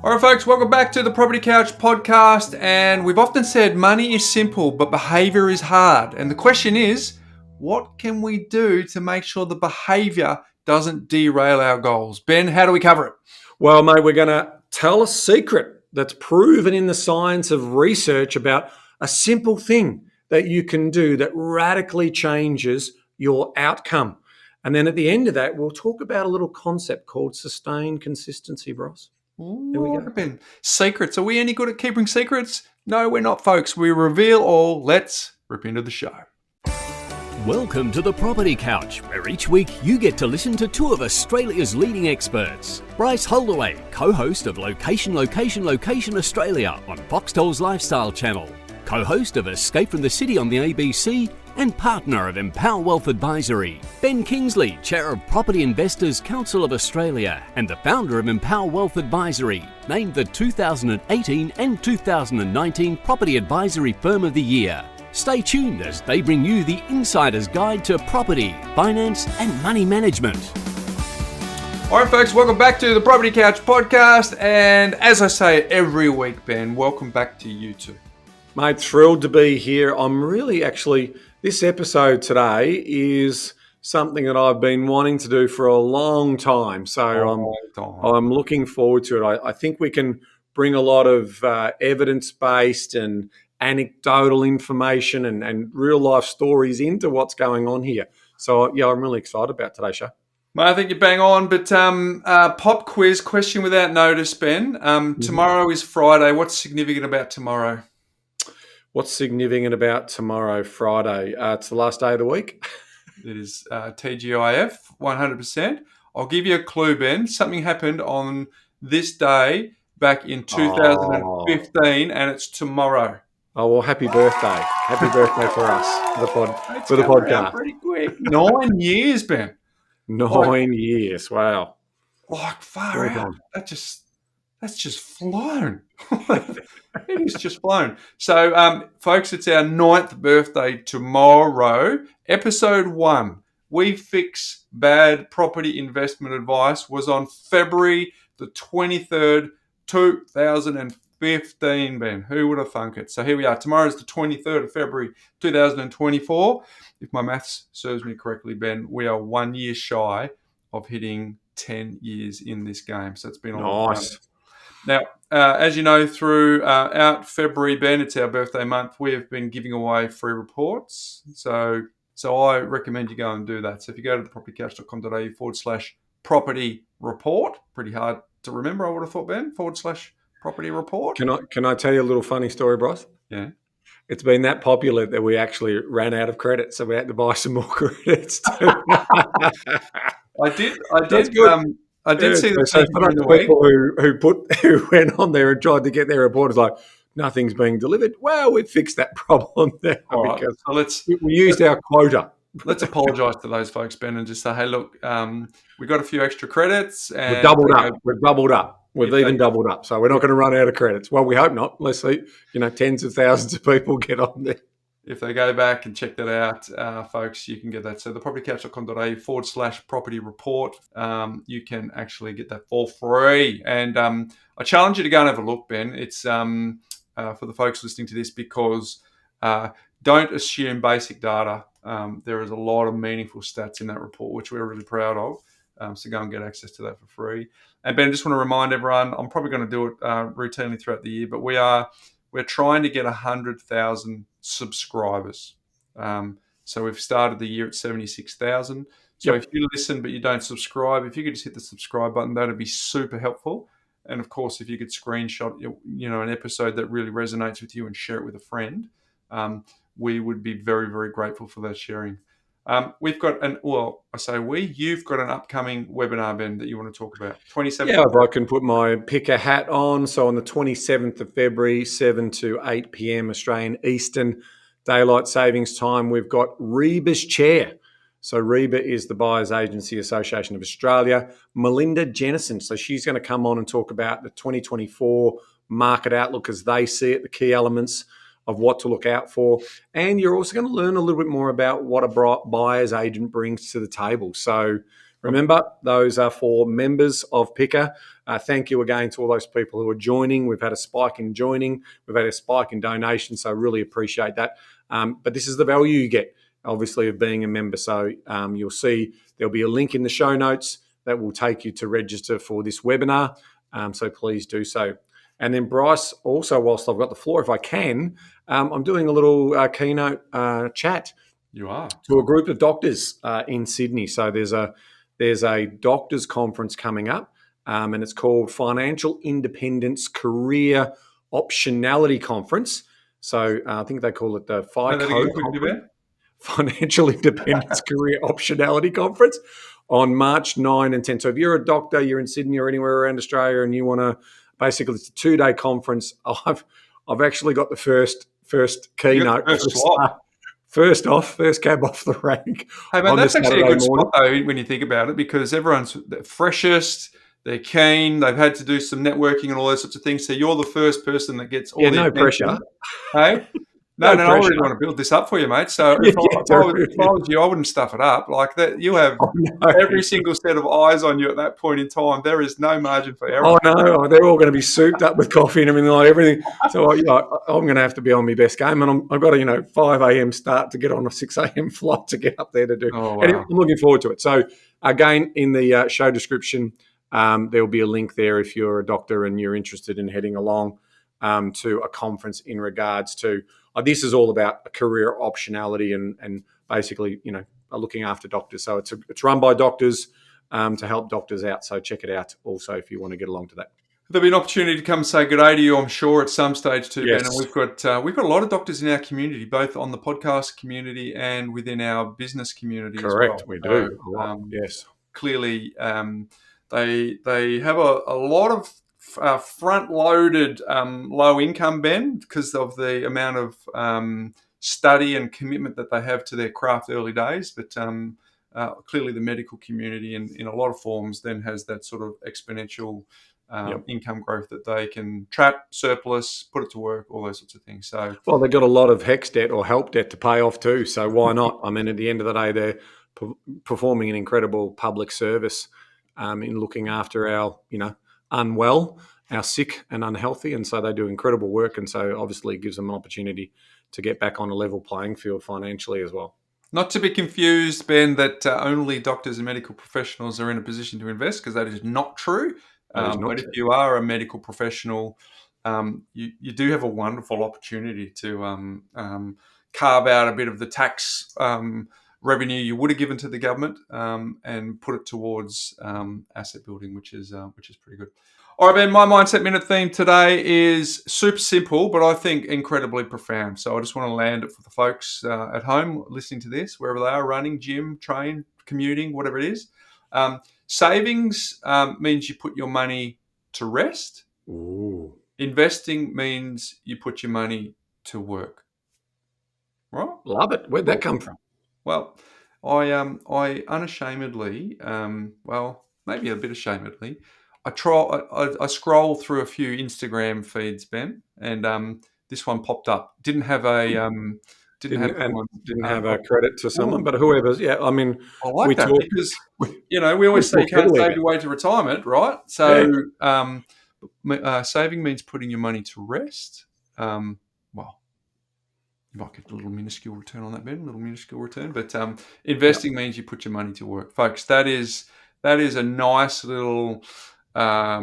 All right, folks, welcome back to the Property Couch podcast. And we've often said money is simple, but behavior is hard. And the question is, what can we do to make sure the behavior doesn't derail our goals? Ben, how do we cover it? Well, mate, we're going to tell a secret that's proven in the science of research about a simple thing that you can do that radically changes your outcome. And then at the end of that, we'll talk about a little concept called sustained consistency, Ross. There we go. Ben. Secrets. Are we any good at keeping secrets? No, we're not, folks. We reveal all. Let's rip into the show. Welcome to the Property Couch, where each week you get to listen to two of Australia's leading experts. Bryce Holdaway, co-host of Location Australia on Foxtel's Lifestyle Channel, co-host of Escape from the City on the ABC, and partner of Empower Wealth Advisory. Ben Kingsley, chair of Property Investors Council of Australia and the founder of Empower Wealth Advisory, named the 2018 and 2019 Property Advisory Firm of the Year. Stay tuned as they bring you the insider's guide to property, finance and money management. All right, folks, welcome back to the Property Couch podcast. And as I say every week, Ben, welcome back to you too. Mate, thrilled to be here. This episode today is something that I've been wanting to do for a long time. So I'm looking forward to it. I think we can bring a lot of evidence-based and anecdotal information and real-life stories into what's going on here. So, yeah, I'm really excited about today's show. Well, I think you're bang on, but pop quiz, question without notice, Ben. Tomorrow is Friday. What's significant about tomorrow? What's significant about tomorrow, Friday? It's the last day of the week. It is TGIF, 100%. I'll give you a clue, Ben. Something happened on this day back in 2015, and it's tomorrow. Oh, well, happy birthday. Happy birthday for us, for the podcast. Pretty quick. 9 years, Ben. 9 years. Wow. Like, far out. That's just flown. It is just flown. So, folks, it's our 9th birthday tomorrow. Episode 1, We Fix Bad Property Investment Advice, was on February the 23rd, 2015, Ben. Who would have thunk it? So here we are. Tomorrow's the 23rd of February, 2024. If my maths serves me correctly, Ben, we are 1 year shy of hitting 10 years in this game. So it's been a long time. Now, as you know, throughout February, Ben, it's our birthday month, we have been giving away free reports. So I recommend you go and do that. So if you go to thepropertycouch.com.au/property report, pretty hard to remember, I would have thought, Ben, /property report. Can I tell you a little funny story, Bryce? Yeah. It's been that popular that we actually ran out of credit, so we had to buy some more credits too. I did see the people who went on there and tried to get their report. It's like, nothing's being delivered. Well, we fixed that problem now because we used our quota. Let's apologise to those folks, Ben, and just say, hey, look, we got a few extra credits. And We've doubled up. We've even doubled up. So we're not going to run out of credits. Well, we hope not. Let's see, tens of thousands of people get on there. If they go back and check that out, folks, you can get that. So thepropertycouch.com.au/property report, you can actually get that for free. And I challenge you to go and have a look, Ben. It's for the folks listening to this, because don't assume basic data. There is a lot of meaningful stats in that report, which we're really proud of. So go and get access to that for free. And Ben, I just want to remind everyone, I'm probably going to do it routinely throughout the year, but we're trying to get 100,000 subscribers. So we've started the year at 76,000. So if you listen but you don't subscribe, if you could just hit the subscribe button, that would be super helpful. And of course, if you could screenshot an episode that really resonates with you and share it with a friend, we would be very, very grateful for that sharing. You've got an upcoming webinar, Ben, that you want to talk about. 27th. Yeah, if I can put my picker hat on. So on the 27th of February, 7 to 8 p.m. Australian Eastern Daylight Savings Time, we've got REBA's chair. So REBA is the Buyers Agency Association of Australia. Melinda Jennison. So she's going to come on and talk about the 2024 market outlook as they see it, the key elements of what to look out for. And you're also going to learn a little bit more about what a buyer's agent brings to the table. So Remember, those are for members of Picker. Thank you again to all those people who are joining. We've had a spike in joining. We've had a spike in donations, so really appreciate that. But this is the value you get, obviously, of being a member. So you'll see there'll be a link in the show notes that will take you to register for this webinar. So please do so. And then Bryce, also, whilst I've got the floor, if I can, I'm doing a little keynote chat. You are? To a group of doctors in Sydney. So there's a doctors conference coming up, and it's called Financial Independence Career Optionality Conference. So I think they call it the Financial Independence Career Optionality Conference on March 9 and 10. So if you're a doctor, you're in Sydney or anywhere around Australia, and you want to, basically, it's a 2-day conference. I've actually got the first keynote. First cab off the rank. Hey, man, that's actually a good spot, though, when you think about it, because everyone's the freshest, they're keen, they've had to do some networking and all those sorts of things. So you're the first person that gets all the no pressure. Hey? No, I really want to build this up for you, mate. So if I was you, I wouldn't stuff it up. Like that, you have every single set of eyes on you at that point in time. There is no margin for error. Oh, no, they're all going to be souped up with coffee and everything. So I'm going to have to be on my best game, and I've got a 5 a.m. start to get on a 6 a.m. flight to get up there to do. Oh, wow. Anyway, I'm looking forward to it. So again, in the show description, there will be a link there if you're a doctor and you're interested in heading along to a conference in regards to. This is all about career optionality and basically, looking after doctors. So it's run by doctors to help doctors out. So check it out also if you want to get along to that. There'll be an opportunity to come say good day to you, I'm sure, at some stage too, yes. Ben. And we've got a lot of doctors in our community, both on the podcast community and within our business community. Correct, as well. We do. Yes. Clearly, they have a lot of front-loaded low-income, Ben, because of the amount of study and commitment that they have to their craft early days. But clearly the medical community in a lot of forms then has that sort of exponential income growth that they can trap, surplus, put it to work, all those sorts of things. So, well, they've got a lot of HECS debt or help debt to pay off too. So why not? I mean, at the end of the day, they're performing an incredible public service in looking after our, unwell, our sick and unhealthy. And so they do incredible work. And so obviously it gives them an opportunity to get back on a level playing field financially as well. Not to be confused, Ben, that only doctors and medical professionals are in a position to invest, because that is not true. But if you are a medical professional, you do have a wonderful opportunity to carve out a bit of the tax revenue you would have given to the government and put it towards asset building, which is pretty good. All right, Ben, my Mindset Minute theme today is super simple, but I think incredibly profound. So I just want to land it for the folks at home listening to this, wherever they are, running, gym, train, commuting, whatever it is. Savings means you put your money to rest. Ooh. Investing means you put your money to work. Right? Love it. Where'd that come from? Well, I unashamedly, maybe a bit ashamedly, I scroll through a few Instagram feeds, Ben, and this one popped up. Didn't have a credit to someone, but whoever's. Yeah, I mean, I like that because we always say you can't save your way to retirement, right? So saving means putting your money to rest. You might get a little minuscule return on that, Ben, but investing means you put your money to work, folks. That is a nice little what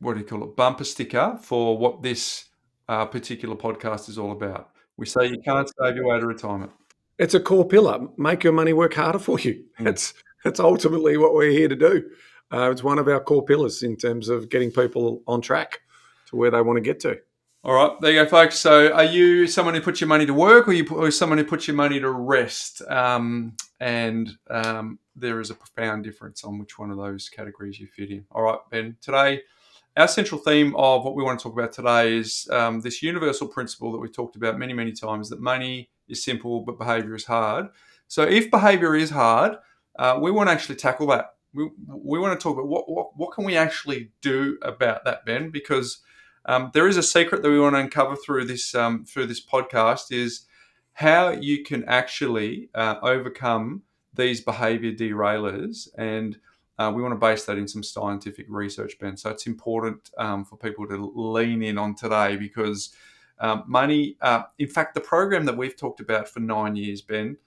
do you call it? Bumper sticker for what this particular podcast is all about. We say you can't save your way to retirement. It's a core pillar. Make your money work harder for you. That's ultimately what we're here to do. It's one of our core pillars in terms of getting people on track to where they want to get to. All right, there you go, folks. So are you someone who puts your money to work or someone who puts your money to rest? There is a profound difference on which one of those categories you fit in. All right, Ben, today, our central theme of what we want to talk about today is this universal principle that we've talked about many, many times, that money is simple, but behavior is hard. So if behavior is hard, we want to actually tackle that. We want to talk about what can we actually do about that, Ben, because there is a secret that we want to uncover through this podcast is how you can actually overcome these behaviour derailers, and we want to base that in some scientific research, Ben. So it's important for people to lean in on today, because money, in fact, the program that we've talked about for 9 years, Ben,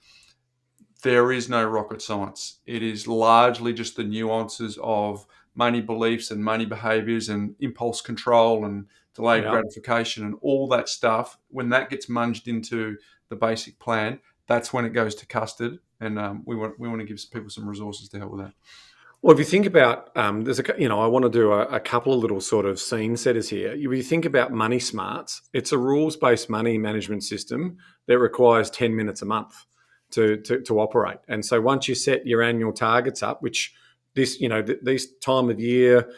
there is no rocket science. It is largely just the nuances of money beliefs and money behaviours and impulse control and delayed gratification and all that stuff. When that gets munged into the basic plan, that's when it goes to custard. And we want to give people some resources to help with that. Well, if you think about, I want to do a couple of little sort of scene setters here. If you think about Money Smarts, it's a rules-based money management system that requires 10 minutes a month to operate. And so once you set your annual targets up, which this time of year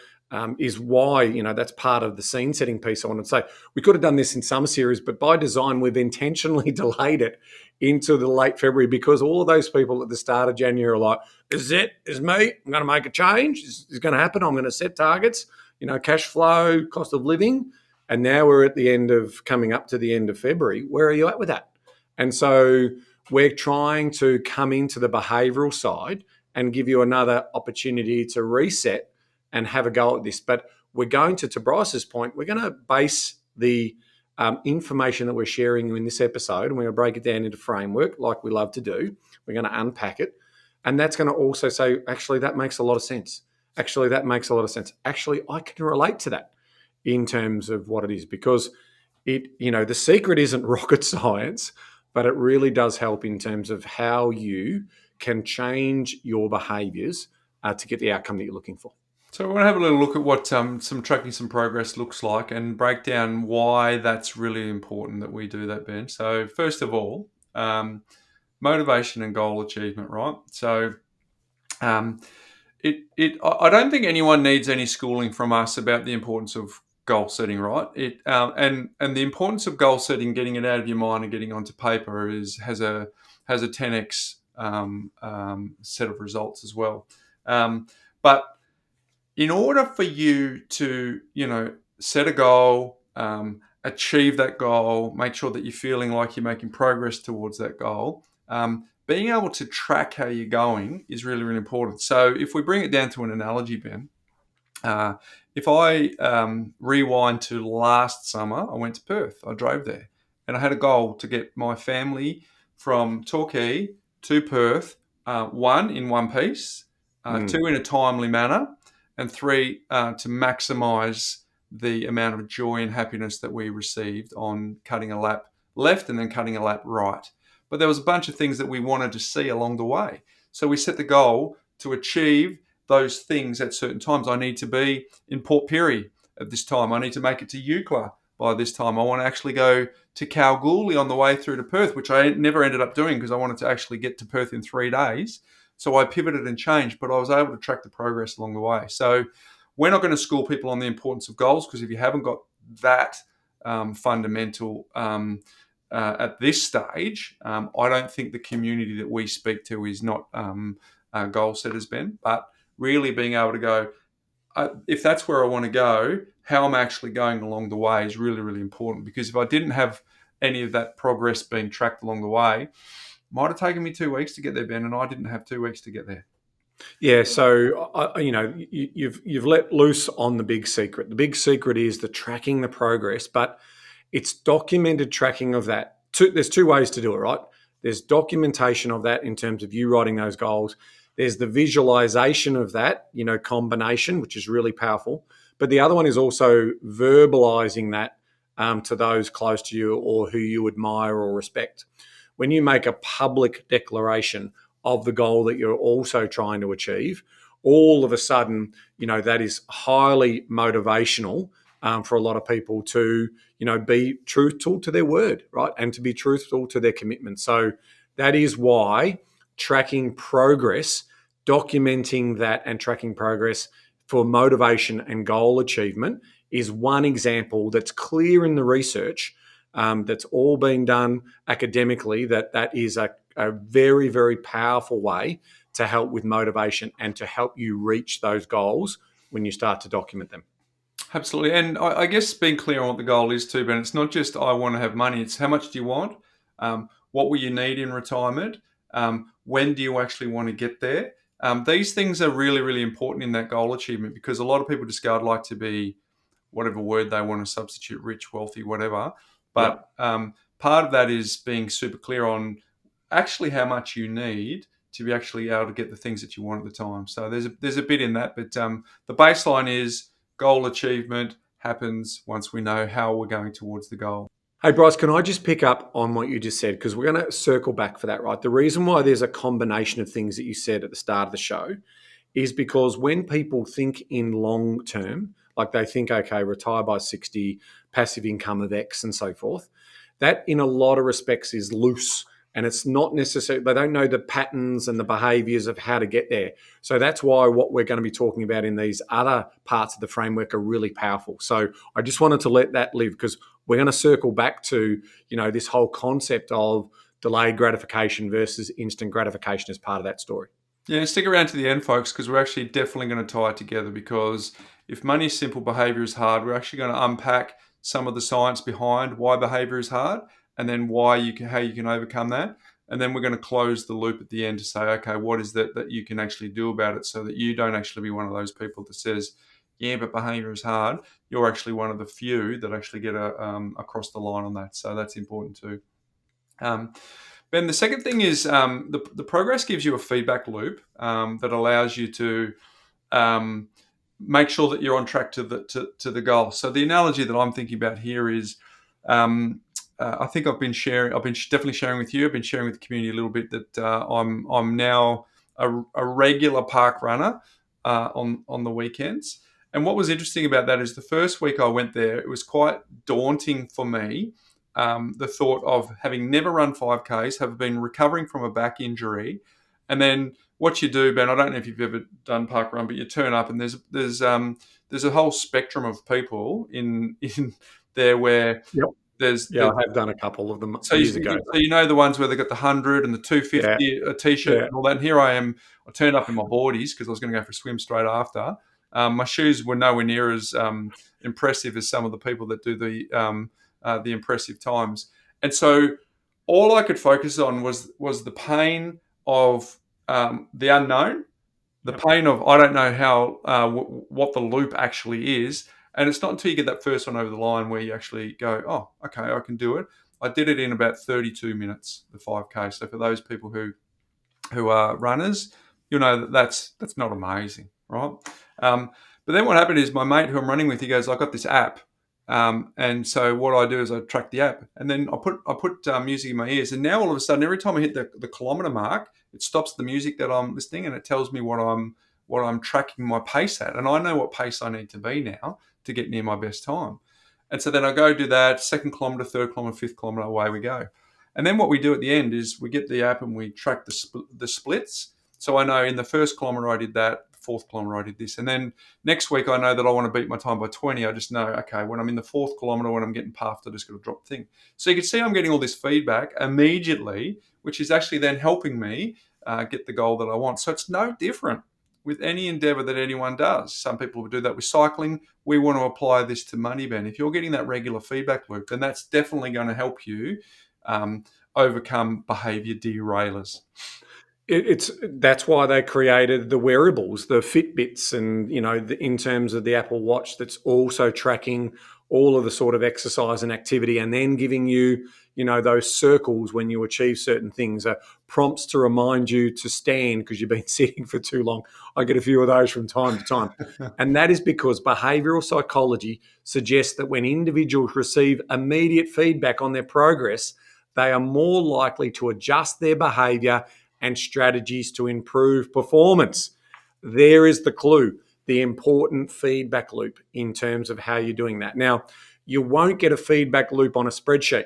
is why, that's part of the scene setting piece. I want to say we could have done this in summer series, but by design, we've intentionally delayed it into the late February, because all of those people at the start of January are like, this is it, it's me, I'm going to make a change, it's going to happen, I'm going to set targets, cash flow, cost of living. And now we're coming up to the end of February. Where are you at with that? And so we're trying to come into the behavioural side and give you another opportunity to reset and have a go at this. But we're going to Bryce's point, we're going to base the information that we're sharing in this episode, and we're going to break it down into framework like we love to do. We're going to unpack it. And that's going to also say, actually, that makes a lot of sense. Actually, that makes a lot of sense. Actually, I can relate to that in terms of what it is, because the secret isn't rocket science, but it really does help in terms of how you can change your behaviours to get the outcome that you're looking for. So we're going to have a little look at what some tracking some progress looks like, and break down why that's really important that we do that, Ben. So first of all, motivation and goal achievement, right? So I don't think anyone needs any schooling from us about the importance of goal setting, right? And the importance of goal setting, getting it out of your mind and getting onto paper has a 10x set of results as well. But in order for you to, set a goal, achieve that goal, make sure that you're feeling like you're making progress towards that goal, being able to track how you're going is really, really important. So if we bring it down to an analogy, Ben, if I rewind to last summer, I went to Perth. I drove there, and I had a goal to get my family from Torquay to Perth, 1, in one piece, 2, in a timely manner, and 3, to maximise the amount of joy and happiness that we received on cutting a lap left and then cutting a lap right. But there was a bunch of things that we wanted to see along the way. So we set the goal to achieve those things at certain times. I need to be in Port Pirie at this time. I need to make it to Eucla by this time. I want to actually go to Kalgoorlie on the way through to Perth, which I never ended up doing because I wanted to actually get to Perth in 3 days. So I pivoted and changed, but I was able to track the progress along the way. So we're not going to school people on the importance of goals, because if you haven't got that fundamental at this stage, I don't think the community that we speak to is not goal setters, Ben. But really being able to go, if that's where I want to go, how I'm actually going along the way is really, really important. Because if I didn't have any of that progress being tracked along the way, might have taken me 2 weeks to get there, Ben, and I didn't have 2 weeks to get there. Yeah, so you've let loose on the big secret. The big secret is the tracking the progress, but it's documented tracking of that. There's 2 ways to do it, right? There's documentation of that in terms of you writing those goals. There's the visualization of that, combination, which is really powerful. But the other one is also verbalizing that to those close to you or who you admire or respect. When you make a public declaration of the goal that you're also trying to achieve, all of a sudden, that is highly motivational for a lot of people to, be truthful to their word, right? And to be truthful to their commitment. So that is why tracking progress, documenting that and tracking progress for motivation and goal achievement is one example that's clear in the research, that's all being done academically, that is a very, very powerful way to help with motivation and to help you reach those goals when you start to document them. Absolutely. And I guess being clear on what the goal is too, Ben, it's not just I want to have money, it's how much do you want? What will you need in retirement? when do you actually want to get there? These things are really, really important in that goal achievement, because a lot of people just go, I'd like to be whatever word they want to substitute, rich, wealthy, whatever. But part of that is being super clear on actually how much you need to be actually able to get the things that you want at the time. So there's a bit in that, but the baseline is goal achievement happens once we know how we're going towards the goal. Hey, Bryce, can I just pick up on what you just said? Because we're going to circle back for that, right? The reason why there's a combination of things that you said at the start of the show is because when people think in long term, like they think, okay, retire by 60, passive income of X and so forth, that in a lot of respects is loose. And it's not necessarily, they don't know the patterns and the behaviors of how to get there. So that's why what we're going to be talking about in these other parts of the framework are really powerful. So I just wanted to let that live, because we're going to circle back to, this whole concept of delayed gratification versus instant gratification as part of that story. Yeah, stick around to the end, folks, because we're actually definitely going to tie it together, because if money is simple, behavior is hard. We're actually going to unpack some of the science behind why behavior is hard, and then how you can overcome that. And then we're going to close the loop at the end to say, okay, what is that you can actually do about it, so that you don't actually be one of those people that says, yeah, but behavior is hard. You're actually one of the few that actually get across the line on that. So that's important too. Ben, the second thing is the progress gives you a feedback loop that allows you to make sure that you're on track to the goal. So the analogy that I'm thinking about here is, I think I've been definitely sharing with you. I've been sharing with the community a little bit that I'm now a regular park runner on the weekends. And what was interesting about that is the first week I went there, it was quite daunting for me. The thought of having never run 5Ks, have been recovering from a back injury, and then what you do, Ben, I don't know if you've ever done park run, but you turn up and there's a whole spectrum of people in there where I have done a couple of them years ago. So you know the ones where they got the 100 and the 250 a t-shirt and all that. And here I am. I turned up in my boardies because I was going to go for a swim straight after. My shoes were nowhere near as impressive as some of the people that do the impressive times. And so all I could focus on was the pain of the unknown, the pain of I don't know how what the loop actually is. And it's not until you get that first one over the line where you actually go, oh, okay, I can do it. I did it in about 32 minutes, the 5K. So for those people who are runners, you'll know that's not amazing, right? But then what happened is my mate who I'm running with, he goes, I got this app. And so what I do is I track the app, and then I put music in my ears. And now all of a sudden, every time I hit the kilometre mark, it stops the music that I'm listening, and it tells me what I'm tracking my pace at. And I know what pace I need to be now to get near my best time. And so then I go do that, 2nd kilometre, 3rd kilometre, 5th kilometre, away we go. And then what we do at the end is we get the app and we track the splits. So I know in the 1st kilometre I did that, 4th kilometre I did this. And then next week I know that I want to beat my time by 20. I just know, okay, when I'm in the 4th kilometre, when I'm getting puffed, I just got to drop the thing. So you can see I'm getting all this feedback immediately, which is actually then helping me get the goal that I want. So it's no different with any endeavour that anyone does. Some people will do that with cycling. We want to apply this to money, Ben. If you're getting that regular feedback loop, then that's definitely going to help you overcome behaviour derailers. That's why they created the wearables, the Fitbits, and in terms of the Apple Watch, that's also tracking all of the sort of exercise and activity, and then giving you those circles when you achieve certain things, prompts to remind you to stand because you've been sitting for too long. I get a few of those from time to time. And that is because behavioural psychology suggests that when individuals receive immediate feedback on their progress, they are more likely to adjust their behaviour and strategies to improve performance. There is the clue, the important feedback loop in terms of how you're doing that. Now, you won't get a feedback loop on a spreadsheet.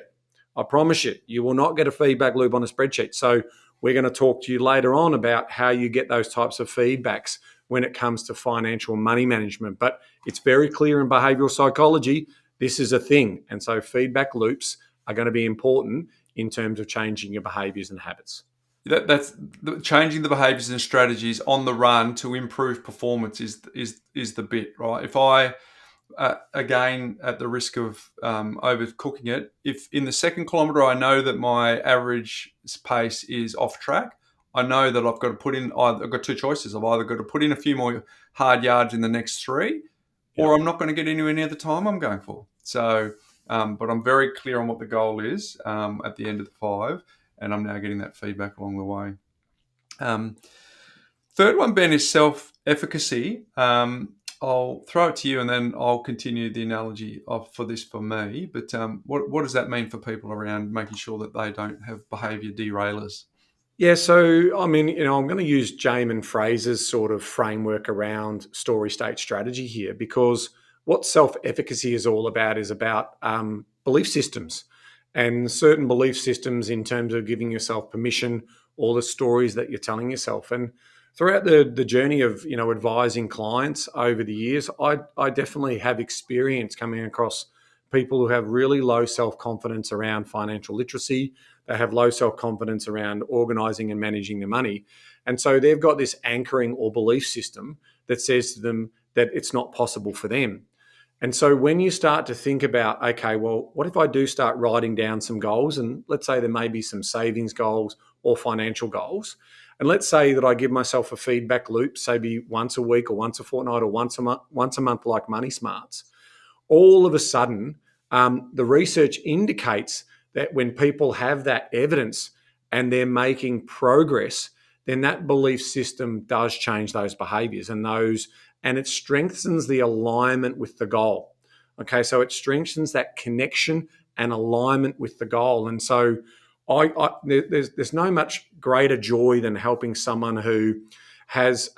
I promise you will not get a feedback loop on a spreadsheet. So we're going to talk to you later on about how you get those types of feedbacks when it comes to financial and money management. But it's very clear in behavioural psychology, this is a thing. And so feedback loops are going to be important in terms of changing your behaviours and habits. That's changing the behaviours and strategies on the run to improve performance is the bit, right? If I, again, at the risk of overcooking it, if in the 2nd kilometre I know that my average pace is off track, I know that I've got to put in. I've got two choices. I've either got to put in a few more hard yards in the next 3, or I'm not going to get anywhere near the time I'm going for. So, but I'm very clear on what the goal is at the end of the 5, and I'm now getting that feedback along the way. Third one, Ben, is self-efficacy. I'll throw it to you, and then I'll continue the analogy for me. But what does that mean for people around making sure that they don't have behaviour derailers? Yeah, so I mean, I'm going to use Jamin Fraser's sort of framework around story state strategy here, because what self-efficacy is all about is about belief systems, and certain belief systems in terms of giving yourself permission, or the stories that you're telling yourself. And throughout the journey of advising clients over the years, I definitely have experience coming across people who have really low self-confidence around financial literacy. They have low self-confidence around organizing and managing their money. And so they've got this anchoring or belief system that says to them that it's not possible for them. And so when you start to think about, okay, well, what if I do start writing down some goals? And let's say there may be some savings goals or financial goals. And let's say that I give myself a feedback loop, say maybe once a week or once a fortnight or once a month, like Money Smarts. All of a sudden, the research indicates that when people have that evidence and they're making progress, then that belief system does change those behaviors and it strengthens the alignment with the goal. Okay, so it strengthens that connection and alignment with the goal. And so there's no much greater joy than helping someone who has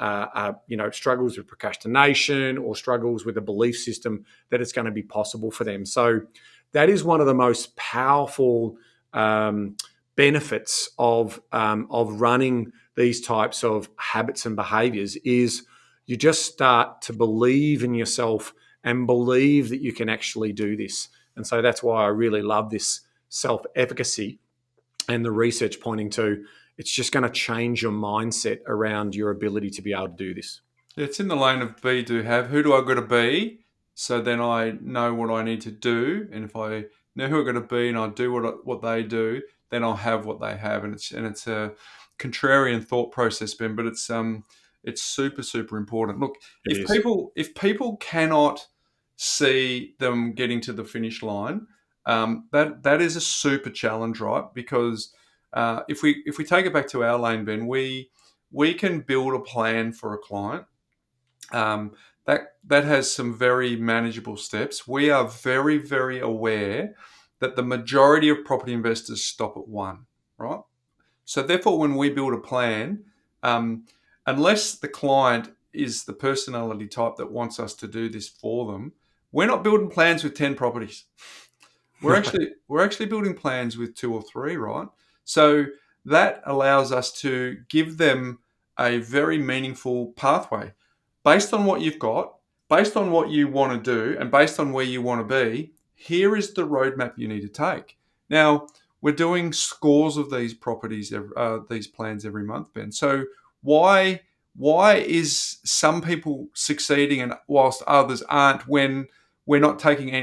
struggles with procrastination or struggles with a belief system that it's going to be possible for them. So that is one of the most powerful benefits of running these types of habits and behaviors. Is you just start to believe in yourself and believe that you can actually do this. And so that's why I really love this self-efficacy, and the research pointing to it's just going to change your mindset around your ability to be able to do this. It's in the lane of be, do, have. Who do I got to be? So then I know what I need to do. And if I know who I'm going to be and I do what they do, then I'll have what they have. And it's a contrarian thought process, Ben, but it's super, super important. Look, if people cannot see them getting to the finish line, that is a super challenge, right? Because if we take it back to our lane, Ben, we can build a plan for a client that has some very manageable steps. We are very, very aware that the majority of property investors stop at 1, right? So therefore, when we build a plan, unless the client is the personality type that wants us to do this for them, we're not building plans with 10 properties. We're actually building plans with 2 or 3, right? So that allows us to give them a very meaningful pathway based on what you've got, based on what you want to do, and based on where you want to be. Here is the roadmap you need to take. Now, we're doing scores of these properties, these plans every month, Ben. So why is some people succeeding and whilst others aren't, when we're not taking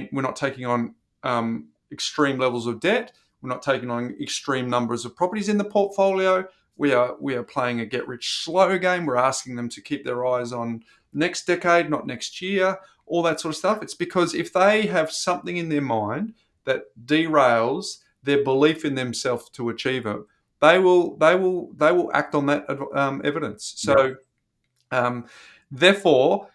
on extreme levels of debt, we're not taking on extreme numbers of properties in the portfolio. We are playing a get rich slow game. We're asking them to keep their eyes on next decade, not next year, all that sort of stuff. It's because if they have something in their mind that derails their belief in themselves to achieve it, they will act on that evidence. So, therefore,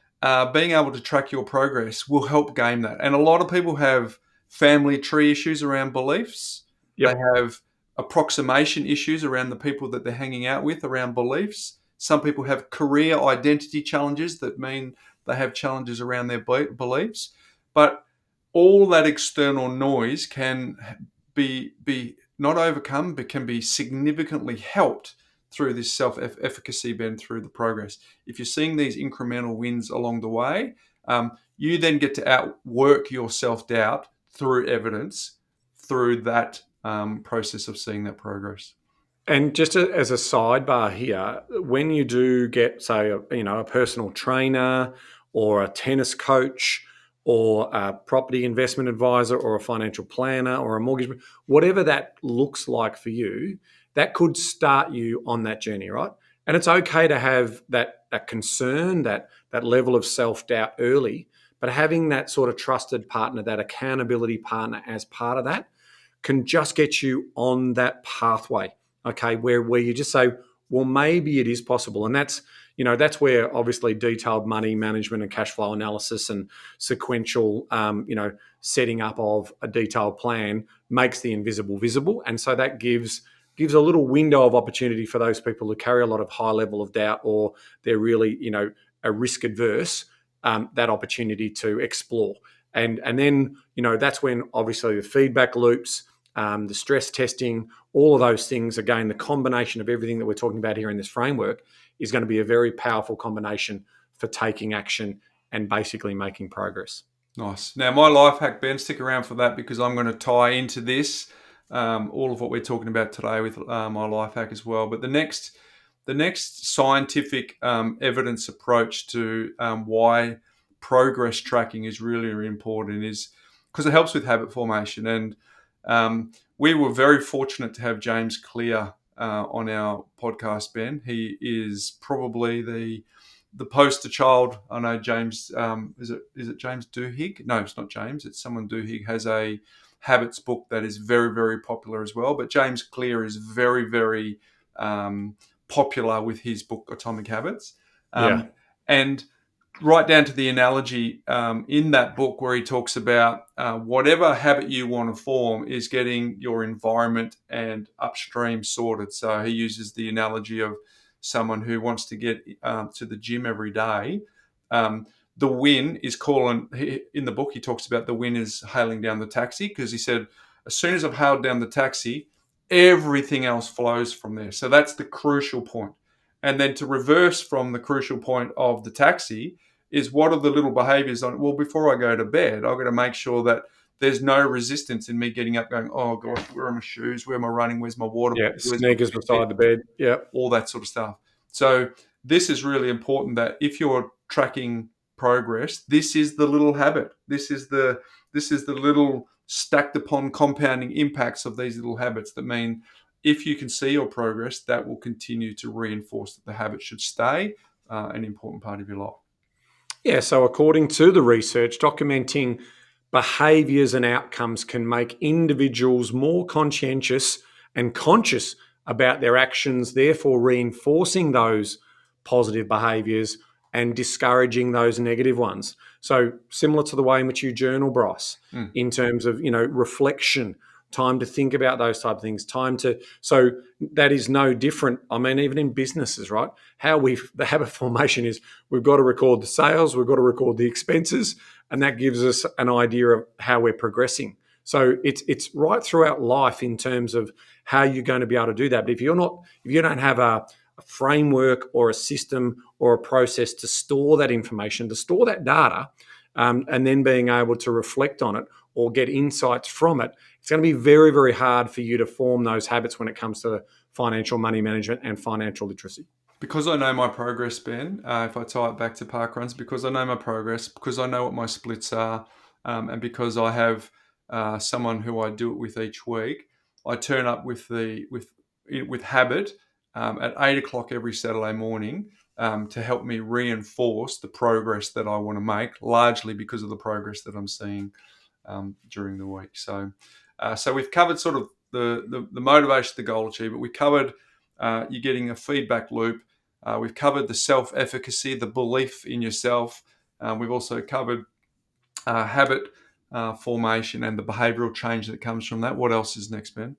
being able to track your progress will help game that. And a lot of people have family tree issues around beliefs. Yep. They have approximation issues around the people that they're hanging out with around beliefs. Some people have career identity challenges that mean they have challenges around their beliefs. But all that external noise can be not overcome, but can be significantly helped through this self-efficacy, Ben, through the progress. If you're seeing these incremental wins along the way, you then get to outwork your self-doubt through evidence, through that process of seeing that progress. And just as a sidebar here, when you do get, say, a personal trainer or a tennis coach or a property investment advisor or a financial planner or a mortgage, whatever that looks like for you, that could start you on that journey, right? And it's okay to have that concern, that level of self-doubt early, but having that sort of trusted partner, that accountability partner as part of that can just get you on that pathway, okay, where you just say, well, maybe it is possible. And that's where obviously detailed money management and cash flow analysis and sequential, setting up of a detailed plan makes the invisible visible. And so that gives a little window of opportunity for those people who carry a lot of high level of doubt, or they're really, a risk adverse, that opportunity to explore. And then, that's when obviously the feedback loops, the stress testing, all of those things, again, the combination of everything that we're talking about here in this framework is going to be a very powerful combination for taking action and basically making progress. Nice. Now, my life hack, Ben, stick around for that, because I'm going to tie into this, all of what we're talking about today with my life hack as well. But the next scientific evidence approach to why progress tracking is really, really important is because it helps with habit formation. And we were very fortunate to have James Clear on our podcast, Ben. He is probably the poster child. I know James, is it James Duhigg? No, it's not James. It's someone Duhigg has a habits book that is very, very popular as well. But James Clear is very, very popular with his book, Atomic Habits. And right down to the analogy in that book where he talks about whatever habit you want to form is getting your environment and upstream sorted. So he uses the analogy of someone who wants to get to the gym every day. The win is in the book, he talks about the win is hailing down the taxi, because he said, as soon as I've hailed down the taxi, everything else flows from there. So that's the crucial point. And then to reverse from the crucial point of the taxi is, what are the little behaviors on it? Well, before I go to bed, I've got to make sure that there's no resistance in me getting up going, oh gosh, where are my shoes? Where am I running? Where's my water? Sneakers beside the bed. Yeah. All that sort of stuff. So this is really important, that if you're tracking progress, this is the little habit. This is the little stacked upon compounding impacts of these little habits that mean if you can see your progress, that will continue to reinforce that the habit should stay an important part of your life. Yeah, so according to the research, documenting behaviours and outcomes can make individuals more conscientious and conscious about their actions, therefore reinforcing those positive behaviours and discouraging those negative ones. So similar to the way in which you journal, Bryce, in terms of, reflection, time to think about those type of things, so that is no different. I mean, even in businesses, right? The habit formation is, we've got to record the sales, we've got to record the expenses, and that gives us an idea of how we're progressing. So it's right throughout life in terms of how you're going to be able to do that. But if you don't have a framework or a system or a process to store that information, to store that data, and then being able to reflect on it or get insights from it, it's going to be very, very hard for you to form those habits when it comes to financial money management and financial literacy. Because I know my progress, Ben, if I tie it back to parkruns, because I know my progress, because I know what my splits are, and because I have someone who I do it with each week, I turn up with habit at 8 o'clock every Saturday morning to help me reinforce the progress that I want to make, largely because of the progress that I'm seeing during the week. So we've covered sort of the motivation, the goal achievement. We covered you're getting a feedback loop. We've covered the self-efficacy, the belief in yourself. We've also covered habit formation and the behavioural change that comes from that. What else is next, Ben?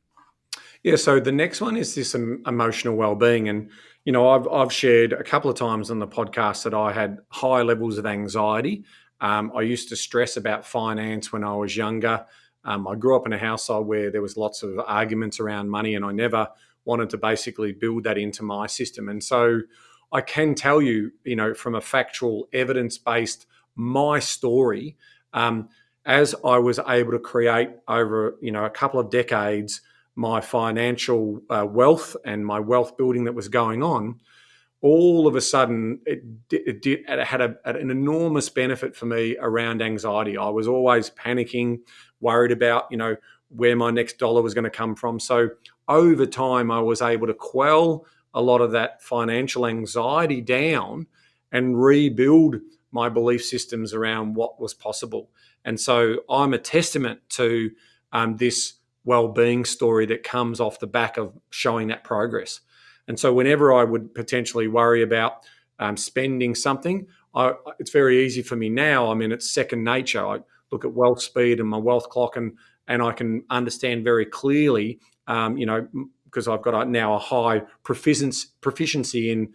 Yeah, so the next one is this emotional well-being. And, I've shared a couple of times on the podcast that I had high levels of anxiety. I used to stress about finance when I was younger. I grew up in a household where there was lots of arguments around money, and I never wanted to basically build that into my system. And so I can tell you, from a factual, evidence-based, my story, as I was able to create over, a couple of decades, my financial wealth and my wealth building that was going on, all of a sudden it had an enormous benefit for me around anxiety. I was always panicking, worried about, where my next dollar was going to come from. So over time, I was able to quell a lot of that financial anxiety down and rebuild my belief systems around what was possible. And so I'm a testament to this well-being story that comes off the back of showing that progress. And so whenever I would potentially worry about spending something, it's very easy for me now. I mean, it's second nature. I look at wealth speed and my wealth clock, and I can understand very clearly, because I've got now a high proficiency in,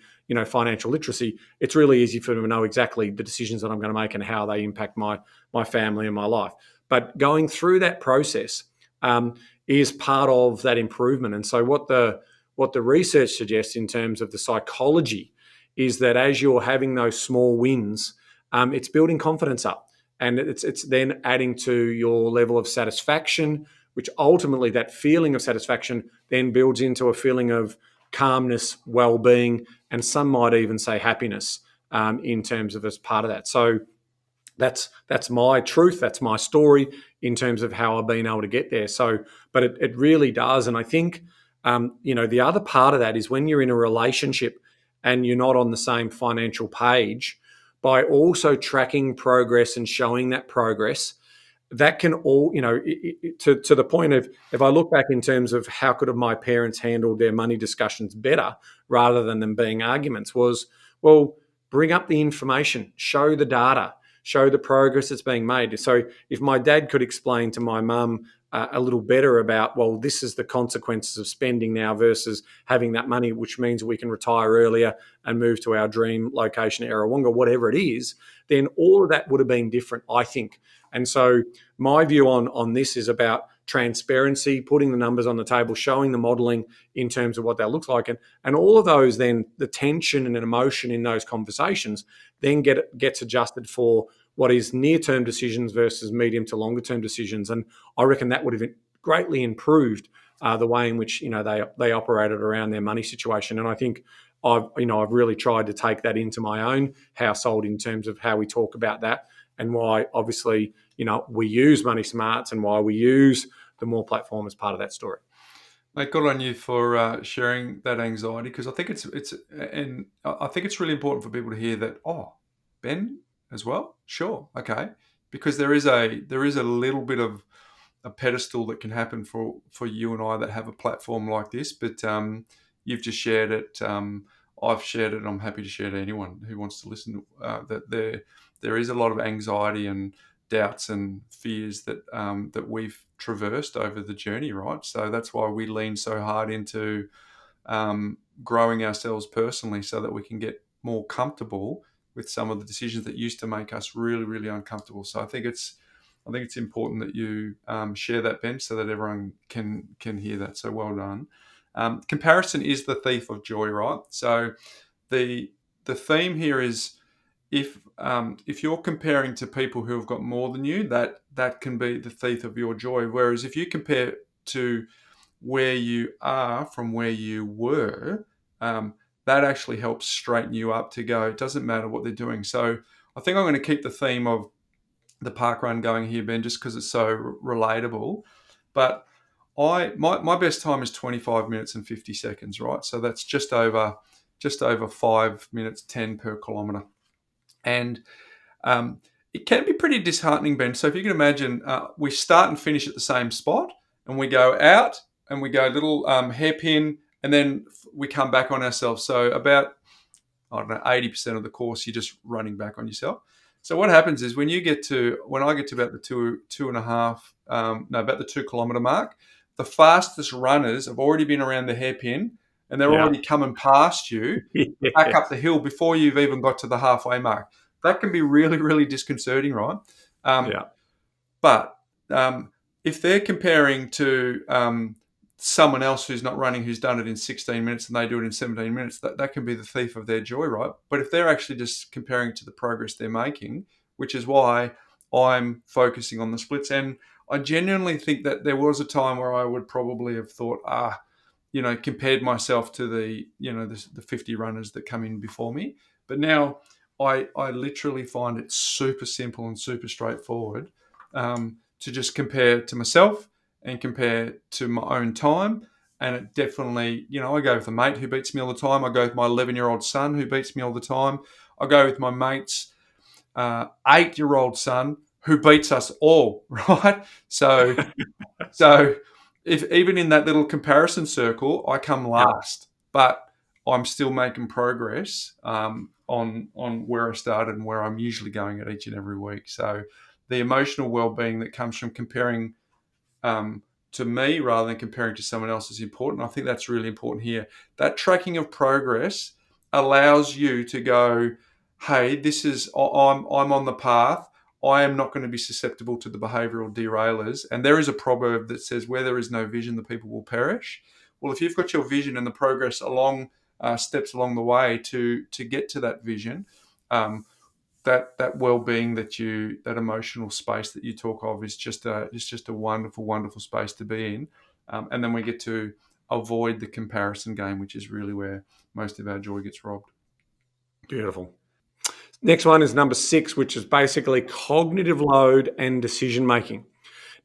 financial literacy. It's really easy for me to know exactly the decisions that I'm going to make and how they impact my family and my life. But going through that process is part of that improvement. And so what the research suggests in terms of the psychology is that as you're having those small wins, it's building confidence up, and it's then adding to your level of satisfaction, which ultimately that feeling of satisfaction then builds into a feeling of calmness, well-being, and some might even say happiness in terms of as part of that. So that's my truth. That's my story in terms of how I've been able to get there. So, but it really does. And I think, the other part of that is when you're in a relationship and you're not on the same financial page, by also tracking progress and showing that progress, that can all, to the point of, if I look back in terms of how could have my parents handled their money discussions better rather than them being arguments, was, well, bring up the information, show the data, show the progress that's being made. So if my dad could explain to my mum a little better about, well, this is the consequences of spending now versus having that money, which means we can retire earlier and move to our dream location, Errawonga, whatever it is, then all of that would have been different, I think. And so my view on this is about transparency, putting the numbers on the table, showing the modeling in terms of what that looks like. And all of those, then the tension and emotion in those conversations then gets adjusted for what is near-term decisions versus medium to longer-term decisions. And I reckon that would have greatly improved the way in which they operated around their money situation. And I think I've really tried to take that into my own household in terms of how we talk about that, and why obviously we use Money Smarts and why we use the More platform as part of that story. Mate, good on you for sharing that anxiety, because I think it's really important for people to hear that. Oh, Ben as well, sure, okay, because there is a little bit of a pedestal that can happen for you and I that have a platform like this, but you've just shared it. I've shared it, and I'm happy to share to anyone who wants to listen that there is a lot of anxiety and doubts and fears that we've traversed over the journey, right? So that's why we lean so hard into growing ourselves personally, so that we can get more comfortable with some of the decisions that used to make us really, really uncomfortable. So I think it's important that you share that, Ben, so that everyone can hear that. So well done. Comparison is the thief of joy, right? So the theme here is, if you're comparing to people who have got more than you, that can be the thief of your joy. Whereas if you compare to where you are from where you were, that actually helps straighten you up to go, it doesn't matter what they're doing. So I think I'm going to keep the theme of the park run going here, Ben, just because it's so relatable. But my best time is 25 minutes and 50 seconds, right? So that's just over 5 minutes 10 per kilometre. And it can be pretty disheartening, Ben. So if you can imagine, we start and finish at the same spot, and we go out and we go little hairpin, and then we come back on ourselves. So about, 80% of the course, you're just running back on yourself. So what happens is when I get to about the 2 kilometre mark, the fastest runners have already been around the hairpin, and they're already coming past you back up the hill before you've even got to the halfway mark. That can be really, really disconcerting, right? But if they're comparing to someone else who's not running, who's done it in 16 minutes and they do it in 17 minutes, that can be the thief of their joy, right? But if they're actually just comparing to the progress they're making, which is why I'm focusing on the splits. And I genuinely think that there was a time where I would probably have thought, compared myself to the 50 runners that come in before me. But now I literally find it super simple and super straightforward to just compare to myself and compare to my own time And it definitely, I go with a mate who beats me all the time. I go with my 11-year-old son who beats me all the time. I go with my mate's 8-year-old son who beats us all, right? So if even in that little comparison circle, I come last, but I'm still making progress on where I started and where I'm usually going at each and every week. So the emotional well-being that comes from comparing to me rather than comparing to someone else is important. I think that's really important here. That tracking of progress allows you to go, hey, I'm on the path. I am not going to be susceptible to the behavioural derailers. And there is a proverb that says, where there is no vision, the people will perish. Well, if you've got your vision and the progress along steps along the way to get to that vision, that well-being that emotional space that you talk of is just a wonderful space to be in, and then we get to avoid the comparison game, which is really where most of our joy gets robbed. Beautiful. Next one is number 6, which is basically cognitive load and decision making.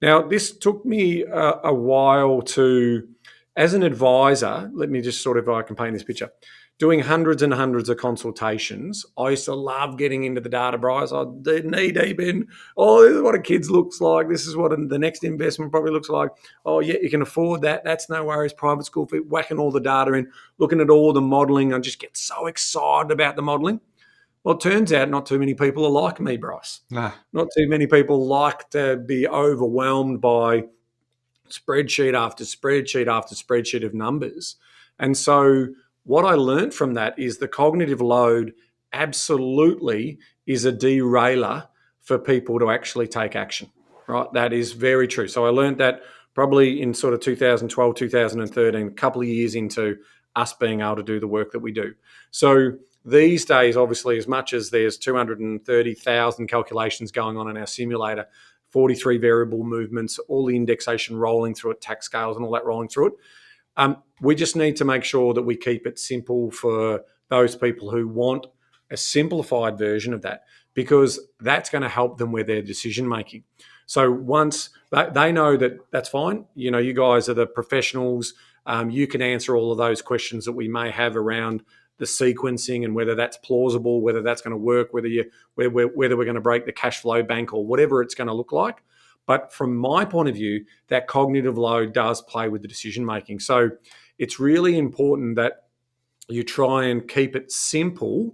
Now, this took me a while to, as an advisor, let me just sort of, I can paint this picture. Doing hundreds and hundreds of consultations, I used to love getting into the data, Bryce. I'd knee deep in, this is what a kid's looks like. This is what the next investment probably looks like. Oh, yeah, you can afford that. That's no worries. Private school fee, whacking all the data in, looking at all the modelling. I just get so excited about the modelling. Well, it turns out not too many people are like me, Bryce. Nah. Not too many people like to be overwhelmed by spreadsheet after spreadsheet after spreadsheet of numbers. And so what I learned from that is the cognitive load absolutely is a derailer for people to actually take action, right? That is very true. So I learned that probably in sort of 2012, 2013, a couple of years into us being able to do the work that we do. So these days, obviously, as much as there's 230,000 calculations going on in our simulator, 43 variable movements, all the indexation rolling through it, tax scales and all that rolling through it, we just need to make sure that we keep it simple for those people who want a simplified version of that, because that's going to help them with their decision making. So once they know that that's fine, you guys are the professionals, you can answer all of those questions that we may have around the sequencing and whether that's plausible, whether that's going to work, whether we're going to break the cash flow bank or whatever it's going to look like. But from my point of view, that cognitive load does play with the decision making. So it's really important that you try and keep it simple,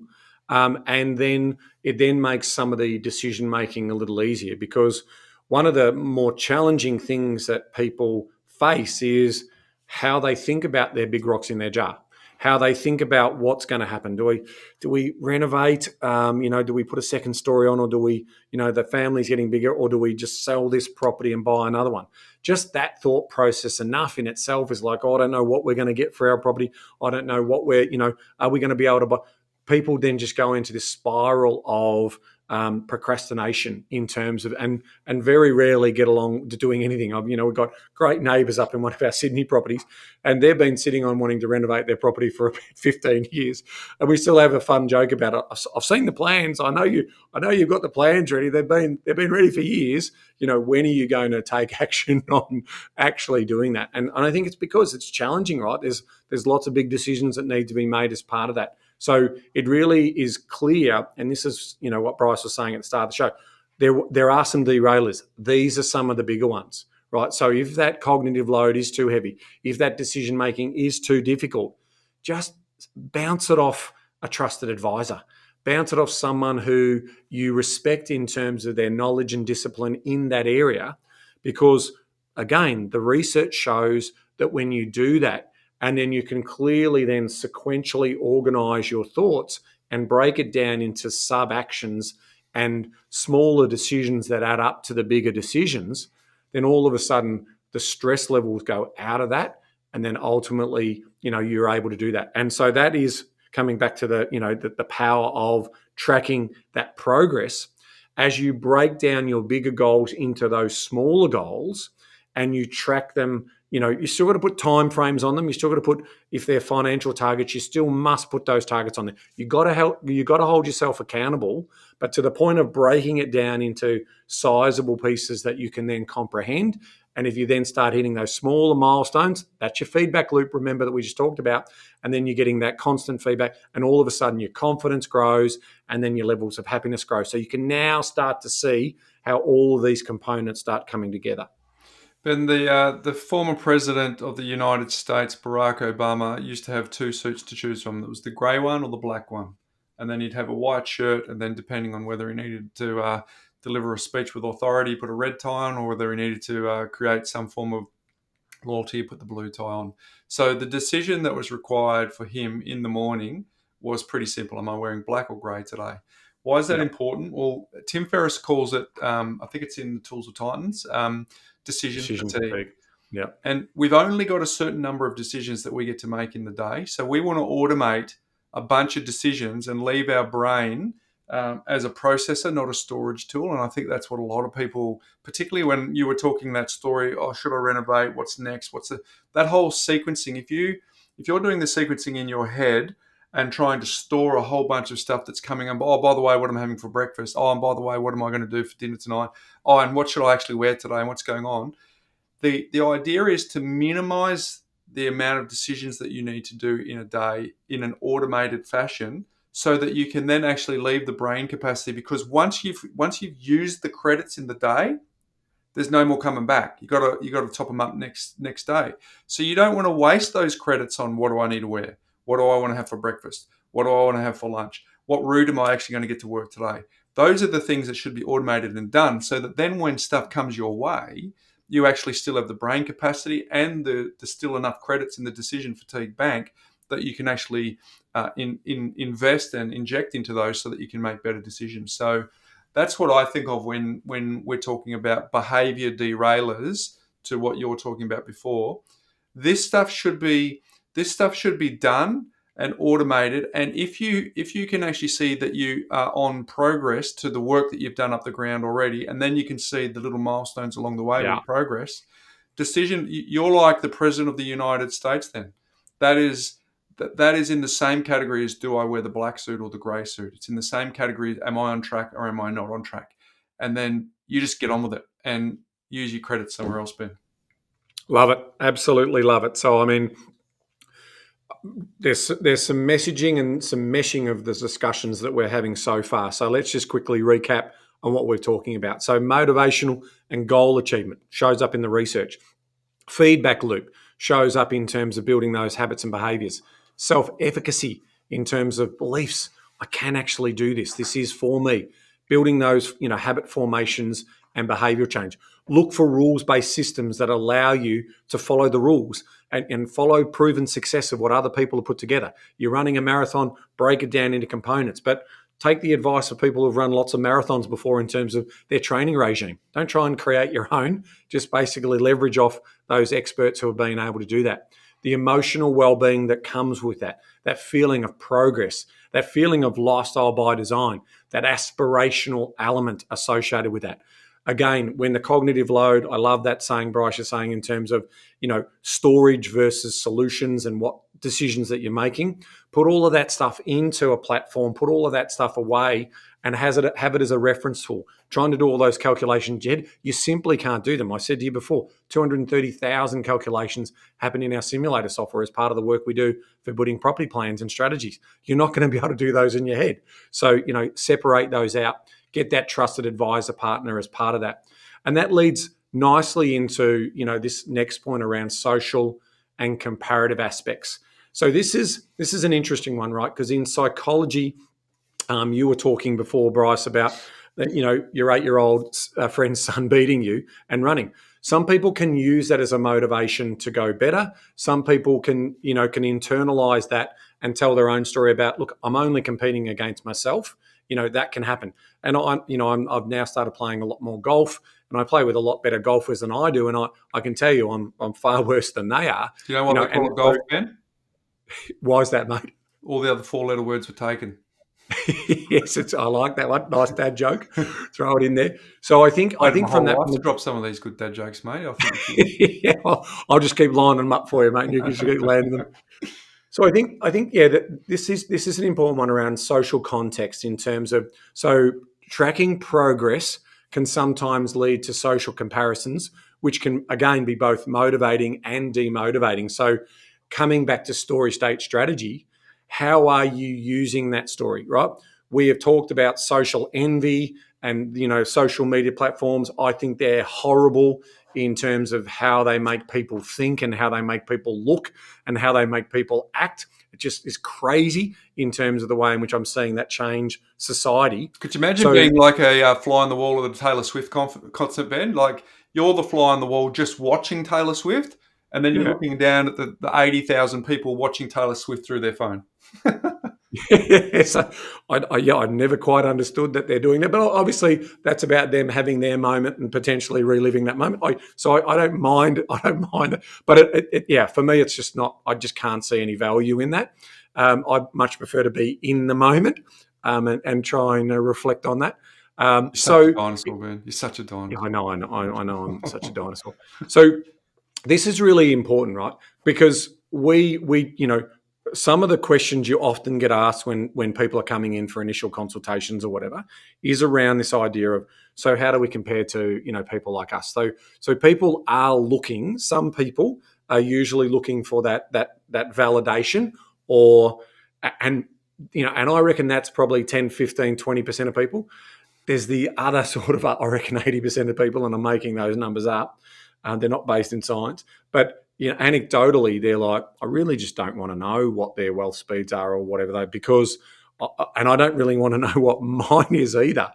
and then it then makes some of the decision making a little easier, because one of the more challenging things that people face is how they think about their big rocks in their jar, how they think about what's going to happen. Do we renovate? Do we put a second story on, or do we, the family's getting bigger, or do we just sell this property and buy another one? Just that thought process enough in itself is like, I don't know what we're going to get for our property. I don't know what are we going to be able to buy? People then just go into this spiral of procrastination in terms of, and very rarely get along to doing anything. We've got great neighbours up in one of our Sydney properties, and they've been sitting on wanting to renovate their property for about 15 years, and we still have a fun joke about it. I've seen the plans. I know you've got the plans ready. They've been ready for years. When are you going to take action on actually doing that? And I think it's because it's challenging, right? There's lots of big decisions that need to be made as part of that. So it really is clear, and this is what Bryce was saying at the start of the show, there are some derailers. These are some of the bigger ones, right? So if that cognitive load is too heavy, if that decision making is too difficult, just bounce it off a trusted advisor. Bounce it off someone who you respect in terms of their knowledge and discipline in that area, because again, the research shows that when you do that, and then you can clearly then sequentially organize your thoughts and break it down into sub-actions and smaller decisions that add up to the bigger decisions, then all of a sudden the stress levels go out of that, and then ultimately, you're able to do that. And so that is coming back to the power of tracking that progress as you break down your bigger goals into those smaller goals and you track them. You still got to put time frames on them. You still got to put, if they're financial targets, you still must put those targets on there. You got to hold yourself accountable, but to the point of breaking it down into sizable pieces that you can then comprehend And if you then start hitting those smaller milestones, that's your feedback loop, remember, that we just talked about. And then you're getting that constant feedback, and all of a sudden your confidence grows, and then your levels of happiness grow. So you can now start to see how all of these components start coming together. Ben, the former president of the United States, Barack Obama, used to have two suits to choose from. It was the grey one or the black one. And then he'd have a white shirt, and then depending on whether he needed to deliver a speech with authority, put a red tie on, or whether he needed to create some form of loyalty, put the blue tie on. So the decision that was required for him in the morning was pretty simple. Am I wearing black or grey today? Why is that important? Well, Tim Ferriss calls it, I think it's in the Tools of Titans, decision fatigue. Yeah. And we've only got a certain number of decisions that we get to make in the day. So we want to automate a bunch of decisions and leave our brain as a processor, not a storage tool. And I think that's what a lot of people, particularly when you were talking that story, oh, should I renovate? What's next? That whole sequencing? If you're doing the sequencing in your head and trying to store a whole bunch of stuff that's coming up, oh, by the way, what am I having for breakfast? Oh, and by the way, what am I going to do for dinner tonight? Oh, and what should I actually wear today? And what's going on? The idea is to minimize the amount of decisions that you need to do in a day in an automated fashion, so that you can then actually leave the brain capacity. Because once you've used the credits in the day, there's no more coming back. You got to top them up next day. So you don't want to waste those credits on what do I need to wear, what do I want to have for breakfast, what do I want to have for lunch, what route am I actually going to get to work today. Those are the things that should be automated and done, so that then when stuff comes your way, you actually still have the brain capacity and the still enough credits in the decision fatigue bank that you can actually invest and inject into those, so that you can make better decisions. So that's what I think of when we're talking about behavior derailers, to what you're talking about before. This stuff should be done and automated. And if you can actually see that you are on progress to the work that you've done up the ground already, and then you can see the little milestones along the way with progress, you're like the president of the United States then. That is in the same category as, do I wear the black suit or the grey suit? It's in the same category, am I on track or am I not on track? And then you just get on with it and use your credits somewhere else, Ben. Love it. Absolutely love it. So, I mean, there's some messaging and some meshing of the discussions that we're having so far. So let's just quickly recap on what we're talking about. So motivational and goal achievement shows up in the research. Feedback loop shows up in terms of building those habits and behaviors. Self-efficacy in terms of beliefs. I can actually do this. This is for me. Building those, habit formations and behavioral change. Look for rules-based systems that allow you to follow the rules and follow proven success of what other people have put together. You're running a marathon, break it down into components, but take the advice of people who've run lots of marathons before in terms of their training regime. Don't try and create your own. Just basically leverage off those experts who have been able to do that. The emotional well-being that comes with that feeling of progress, that feeling of lifestyle by design, that aspirational element associated with that. Again, when the cognitive load, I love that saying Bryce is saying in terms of, storage versus solutions and what decisions that you're making. Put all of that stuff into a platform, put all of that stuff away and have it as a reference tool. Trying to do all those calculations, Jed, you simply can't do them. I said to you before, 230,000 calculations happen in our simulator software as part of the work we do for building property plans and strategies. You're not going to be able to do those in your head. So, separate those out. Get that trusted advisor partner as part of that. And that leads nicely into, this next point around social and comparative aspects. So this is an interesting one, right? Because in psychology, you were talking before, Bryce, about your 8-year-old friend's son beating you and running. Some people can use that as a motivation to go better. Some people can internalize that and tell their own story about, look, I'm only competing against myself. That can happen. And I've now started playing a lot more golf, and I play with a lot better golfers than I do. And I can tell you, I'm far worse than they are. Do you know what they call it golf, Ben? Why is that, mate? All the other 4-letter words were taken. Yes, I like that one. Nice dad joke. Throw it in there. So I think from that, to drop some of these good dad jokes, mate. I think yeah, I'll just keep lining them up for you, mate. And you can just keep landing them. So I think that this is an important one around social context in terms of, so tracking progress can sometimes lead to social comparisons, which can, again, be both motivating and demotivating. So coming back to story state strategy, how are you using that story, right? We have talked about social envy and, social media platforms. I think they're horrible in terms of how they make people think and how they make people look and how they make people act. It just is crazy in terms of the way in which I'm seeing that change society. Could you imagine being like a fly on the wall at a Taylor Swift concert, Ben? Like, you're the fly on the wall just watching Taylor Swift, and then you're looking down at the 80,000 people watching Taylor Swift through their phone. Yes, I never quite understood that they're doing that, but obviously that's about them having their moment and potentially reliving that moment. I don't mind. I don't mind it, but for me, it's just not. I just can't see any value in that. I much prefer to be in the moment and try and reflect on that. You're such a dinosaur, man. You're such a dinosaur. Yeah, I know. I'm such a dinosaur. So this is really important, right? Because we some of the questions you often get asked when people are coming in for initial consultations or whatever is around this idea of, so how do we compare to, people like us? So people are looking, some people are usually looking for that validation and I reckon that's probably 10, 15, 20% of people. There's the other sort of, I reckon 80% of people, and I'm making those numbers up. They're not based in science, but anecdotally, they're like, I really just don't want to know what their wealth speeds are or whatever and I don't really want to know what mine is either.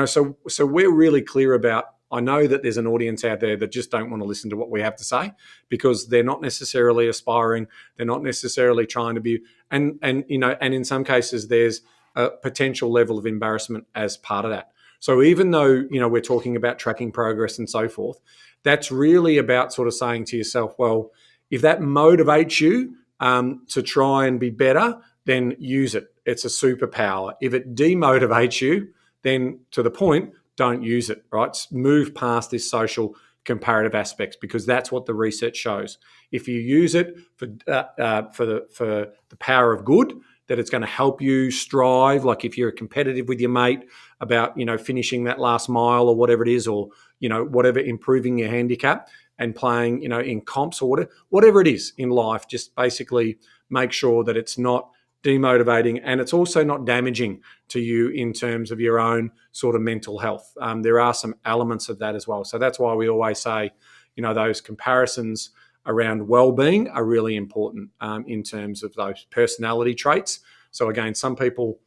So we're really clear about, I know that there's an audience out there that just don't want to listen to what we have to say because they're not necessarily aspiring. They're not necessarily trying to be, and in some cases there's a potential level of embarrassment as part of that. So even though, we're talking about tracking progress and so forth, that's really about sort of saying to yourself, well, if that motivates you to try and be better, then use it. It's a superpower. If it demotivates you, then to the point, don't use it, right? Move past this social comparative aspects because that's what the research shows. If you use it for the power of good, that it's going to help you strive, like if you're competitive with your mate about, finishing that last mile or whatever it is, or, whatever, improving your handicap and playing, in comps or whatever it is in life, just basically make sure that it's not demotivating and it's also not damaging to you in terms of your own sort of mental health. There are some elements of that as well. So that's why we always say, those comparisons around well-being are really important in terms of those personality traits. So again, some people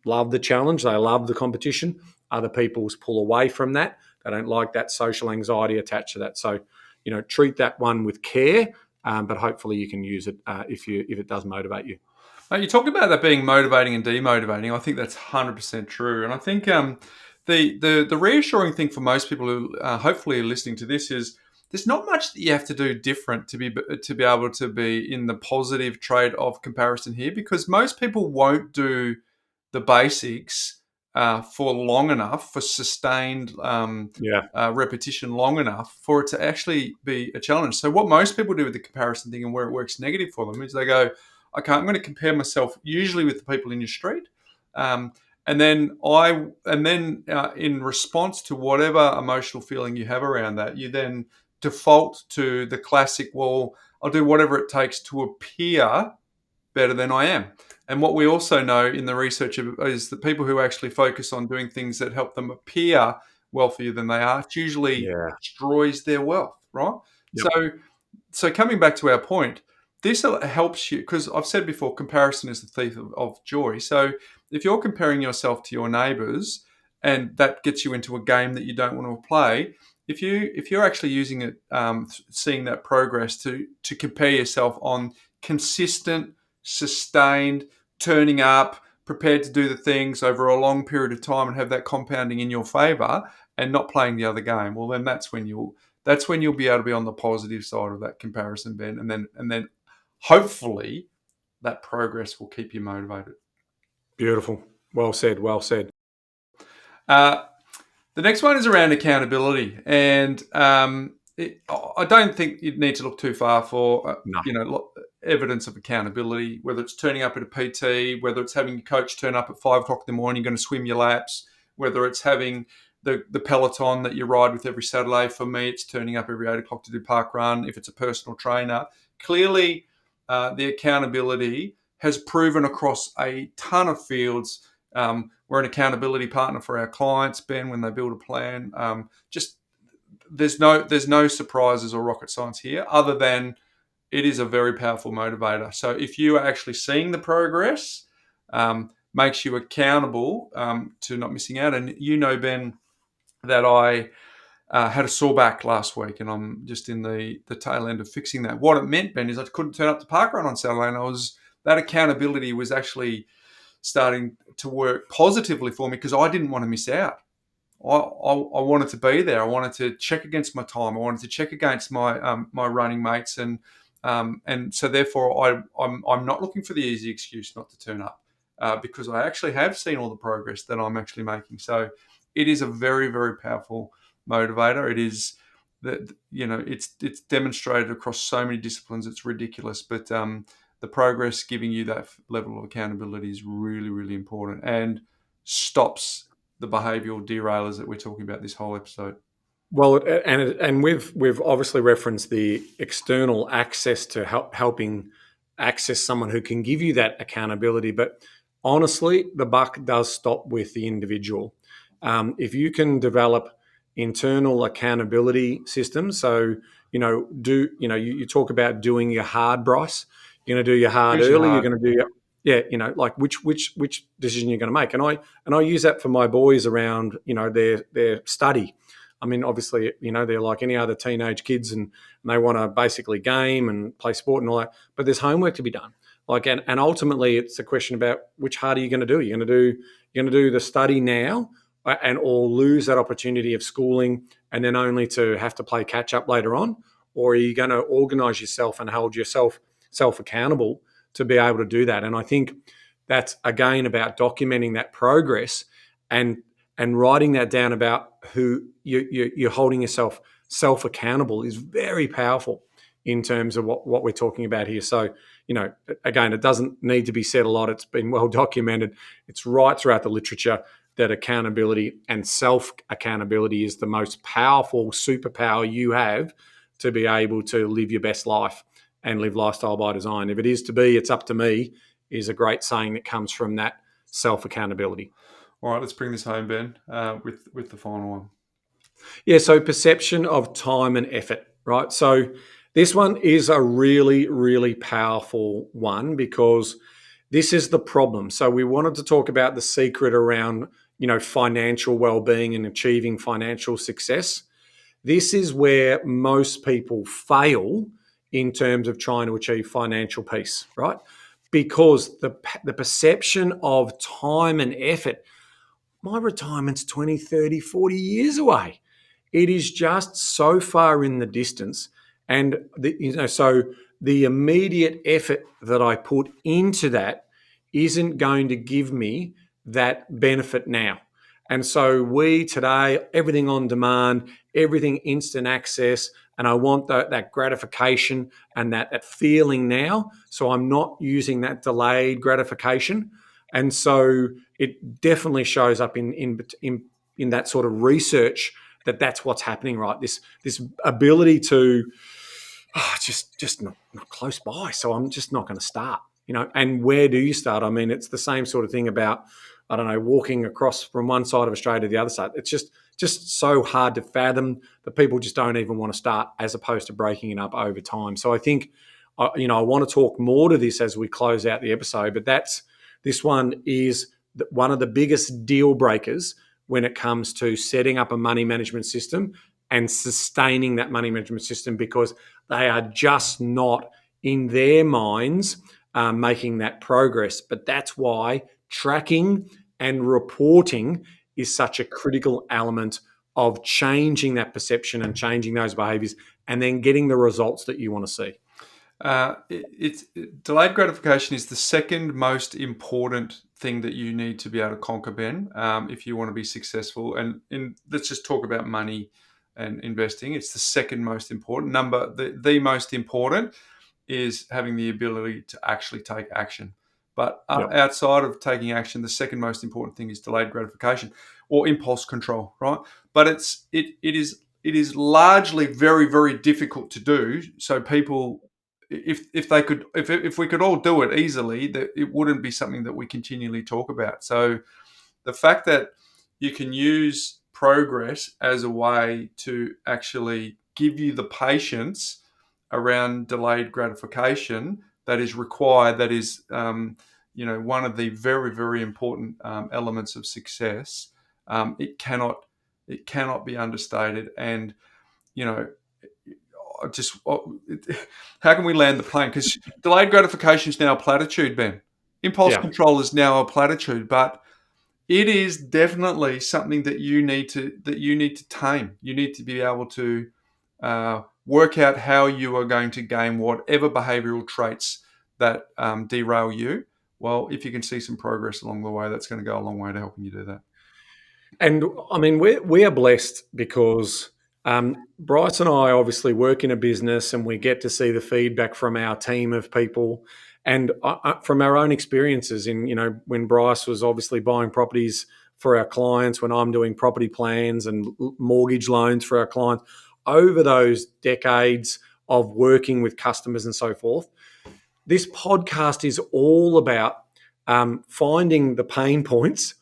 love the challenge, they love the competition. Other people pull away from that. They don't like that social anxiety attached to that. So, treat that one with care, but hopefully you can use it if it does motivate you. You talked about that being motivating and demotivating. I think that's 100% true. And I think the reassuring thing for most people who hopefully are listening to this is there's not much that you have to do different to be able to be in the positive trait of comparison here, because most people won't do the basics for long enough, for sustained repetition long enough for it to actually be a challenge. So what most people do with the comparison thing and where it works negative for them is they go, okay, I'm going to compare myself usually with the people in your street. And then in response to whatever emotional feeling you have around that, you then default to the classic, well, I'll do whatever it takes to appear better than I am. And what we also know in the research is that people who actually focus on doing things that help them appear wealthier than they are, it usually destroys their wealth, right? Yep. So coming back to our point, this helps you, because I've said before, comparison is the thief of joy. So if you're comparing yourself to your neighbours and that gets you into a game that you don't want to play, if you're actually using it, seeing that progress to compare yourself on consistent, sustained, turning up, prepared to do the things over a long period of time and have that compounding in your favour and not playing the other game, well, then that's when you'll be able to be on the positive side of that comparison, Ben, and then hopefully that progress will keep you motivated. Beautiful. Well said. The next one is around accountability, and I don't think you'd need to look too far for evidence of accountability, whether it's turning up at a PT, whether it's having your coach turn up at 5 o'clock in the morning, going to swim your laps, whether it's having the peloton that you ride with every Saturday. For me, it's turning up every 8 o'clock to do park run. If it's a personal trainer, clearly the accountability has proven across a ton of fields. We're an accountability partner for our clients, Ben, when they build a plan. Just there's no surprises or rocket science here, other than it is a very powerful motivator. So if you are actually seeing the progress, makes you accountable to not missing out. And you know, Ben, that I had a sore back last week, and I'm just in the tail end of fixing that. What it meant, Ben, is I couldn't turn up to parkrun on Saturday, and that accountability was actually starting to work positively for me because I didn't want to miss out. I wanted to be there. I wanted to check against my time. I wanted to check against my my running mates, and so therefore I'm not looking for the easy excuse not to turn up because I actually have seen all the progress that I'm actually making. So it is a very, very powerful motivator. It is that, you know, it's demonstrated across so many disciplines. It's ridiculous, but the progress giving you that level of accountability is really, really important and stops the behavioural derailers that we're talking about this whole episode. Well, and we've obviously referenced the external access to helping access someone who can give you that accountability, but honestly, the buck does stop with the individual. If you can develop internal accountability systems, so you talk about doing your hard, Bryce. You're going to do your hard early. You're going to do like which decision you're going to make, and I use that for my boys around their study. I mean, obviously, they're like any other teenage kids, and they want to basically game and play sport and all that. But there's homework to be done. And ultimately, it's a question about which hard are you going to do? You're going to do the study now, or lose that opportunity of schooling, and then only to have to play catch up later on, or are you going to organise yourself and hold yourself self accountable to be able to do that? And I think that's again about documenting that progress and writing that down about who you're holding yourself self accountable is very powerful in terms of what we're talking about here. So, again, it doesn't need to be said a lot. It's been well documented. It's right throughout the literature that accountability and self accountability is the most powerful superpower you have to be able to live your best life and live lifestyle by design. If it is to be, it's up to me, is a great saying that comes from that self accountability. All right, let's bring this home, Ben, with the final one. Yeah, so perception of time and effort, right? So this one is a really, really powerful one because this is the problem. So we wanted to talk about the secret around, financial well-being and achieving financial success. This is where most people fail in terms of trying to achieve financial peace, right? Because the perception of time and effort, my retirement's 20, 30, 40 years away. It is just so far in the distance. And so the immediate effort that I put into that isn't going to give me that benefit now. And so we today, everything on demand, everything instant access, and I want that gratification and that feeling now. So I'm not using that delayed gratification. And so it definitely shows up in that sort of research that's what's happening, right? This ability to just not close by, so I'm just not going to start. And where do you start? I mean, it's the same sort of thing about, I don't know, walking across from one side of Australia to the other side. It's just so hard to fathom that people just don't even want to start, as opposed to breaking it up over time. So I think, I want to talk more to this as we close out the episode, but this one is one of the biggest deal breakers when it comes to setting up a money management system and sustaining that money management system, because they are just not, in their minds, making that progress. But that's why tracking and reporting is such a critical element of changing that perception and changing those behaviours and then getting the results that you want to see. Delayed gratification is the second most important thing that you need to be able to conquer, Ben, if you want to be successful. And let's just talk about money and investing. It's the second most important. The most important is having the ability to actually take action. But outside of taking action, the second most important thing is delayed gratification or impulse control, right? But it is largely very, very difficult to do. So people, if we could all do it easily, that it wouldn't be something that we continually talk about. So the fact that you can use progress as a way to actually give you the patience around delayed gratification that is required, that is one of the very, very important elements of success. It cannot be understated. And just how can we land the plane? Because delayed gratification is now a platitude, Ben. Impulse control is now a platitude, but it is definitely something that you need to tame. You need to be able to work out how you are going to gain whatever behavioural traits that derail you. Well, if you can see some progress along the way, that's going to go a long way to helping you do that. And I mean, we are blessed because Bryce and I obviously work in a business, and we get to see the feedback from our team of people, and from our own experiences. In when Bryce was obviously buying properties for our clients, when I'm doing property plans and mortgage loans for our clients, over those decades of working with customers and so forth, this podcast is all about finding the pain points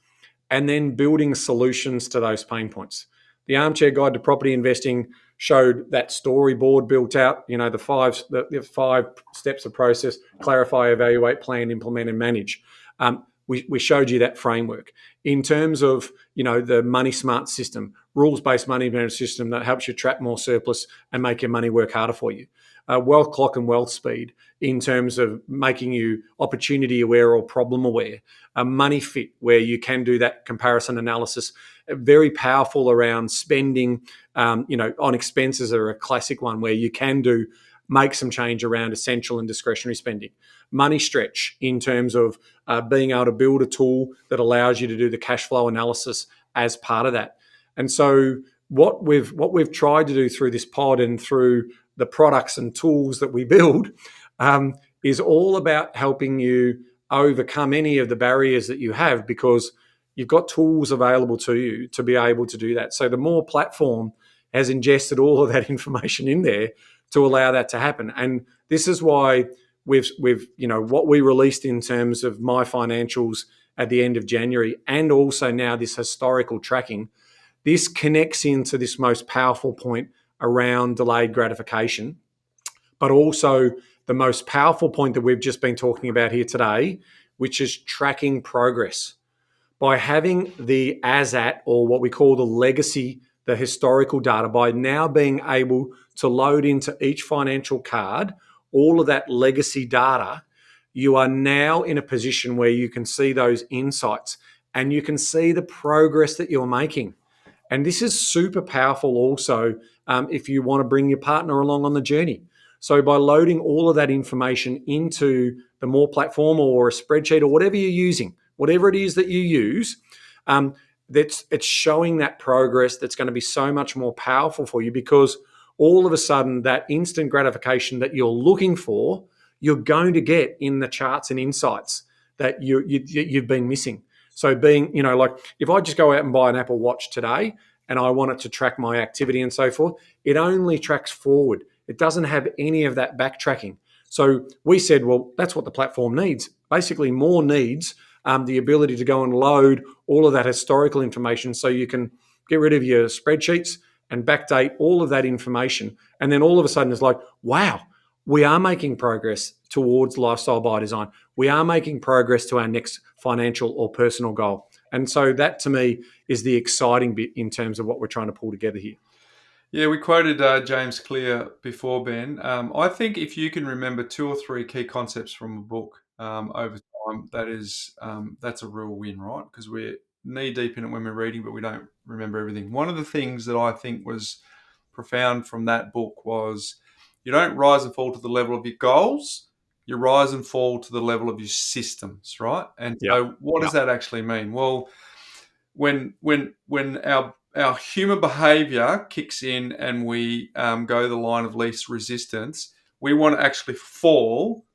and then building solutions to those pain points. The Armchair Guide to Property Investing showed that storyboard built out, the 5 steps of process: clarify, evaluate, plan, implement, and manage. We showed you that framework. In terms of, the Money Smart system, rules-based money management system that helps you track more surplus and make your money work harder for you. Wealth Clock and Wealth Speed in terms of making you opportunity aware or problem aware. Money Fit, where you can do that comparison analysis. Very powerful around spending, on expenses are a classic one where you can make some change around essential and discretionary spending. Money Stretch in terms of being able to build a tool that allows you to do the cash flow analysis as part of that. And so what we've tried to do through this pod and through the products and tools that we build is all about helping you overcome any of the barriers that you have, because you've got tools available to you to be able to do that. So the More platform has ingested all of that information in there to allow that to happen. And this is why we've what we released in terms of my financials at the end of January, and also now this historical tracking, this connects into this most powerful point around delayed gratification, but also the most powerful point that we've just been talking about here today, which is tracking progress. By having the as-at, or what we call the legacy, the historical data, by now being able to load into each financial card all of that legacy data, you are now in a position where you can see those insights and you can see the progress that you're making. And this is super powerful also if you want to bring your partner along on the journey. So by loading all of that information into the More platform or a spreadsheet or whatever you're using, whatever it is that you use, it's showing that progress that's going to be so much more powerful for you, because all of a sudden that instant gratification that you're looking for, you're going to get in the charts and insights that you've been missing. So being, like if I just go out and buy an Apple Watch today and I want it to track my activity and so forth, it only tracks forward. It doesn't have any of that backtracking. So we said, well, that's what the platform needs. Basically, More needs the ability to go and load all of that historical information so you can get rid of your spreadsheets and backdate all of that information. And then all of a sudden it's like, wow, we are making progress towards lifestyle by design. We are making progress to our next financial or personal goal. And so that to me is the exciting bit in terms of what we're trying to pull together here. Yeah, we quoted James Clear before, Ben. I think if you can remember 2 or 3 key concepts from a book over time, that's a real win, right? Because we're knee deep in it when we're reading, but we don't remember everything. One of the things that I think was profound from that book was you don't rise and fall to the level of your goals, you rise and fall to the level of your systems, right? And so what does that actually mean? Well, when our human behavior kicks in and we go the line of least resistance, we want to actually fall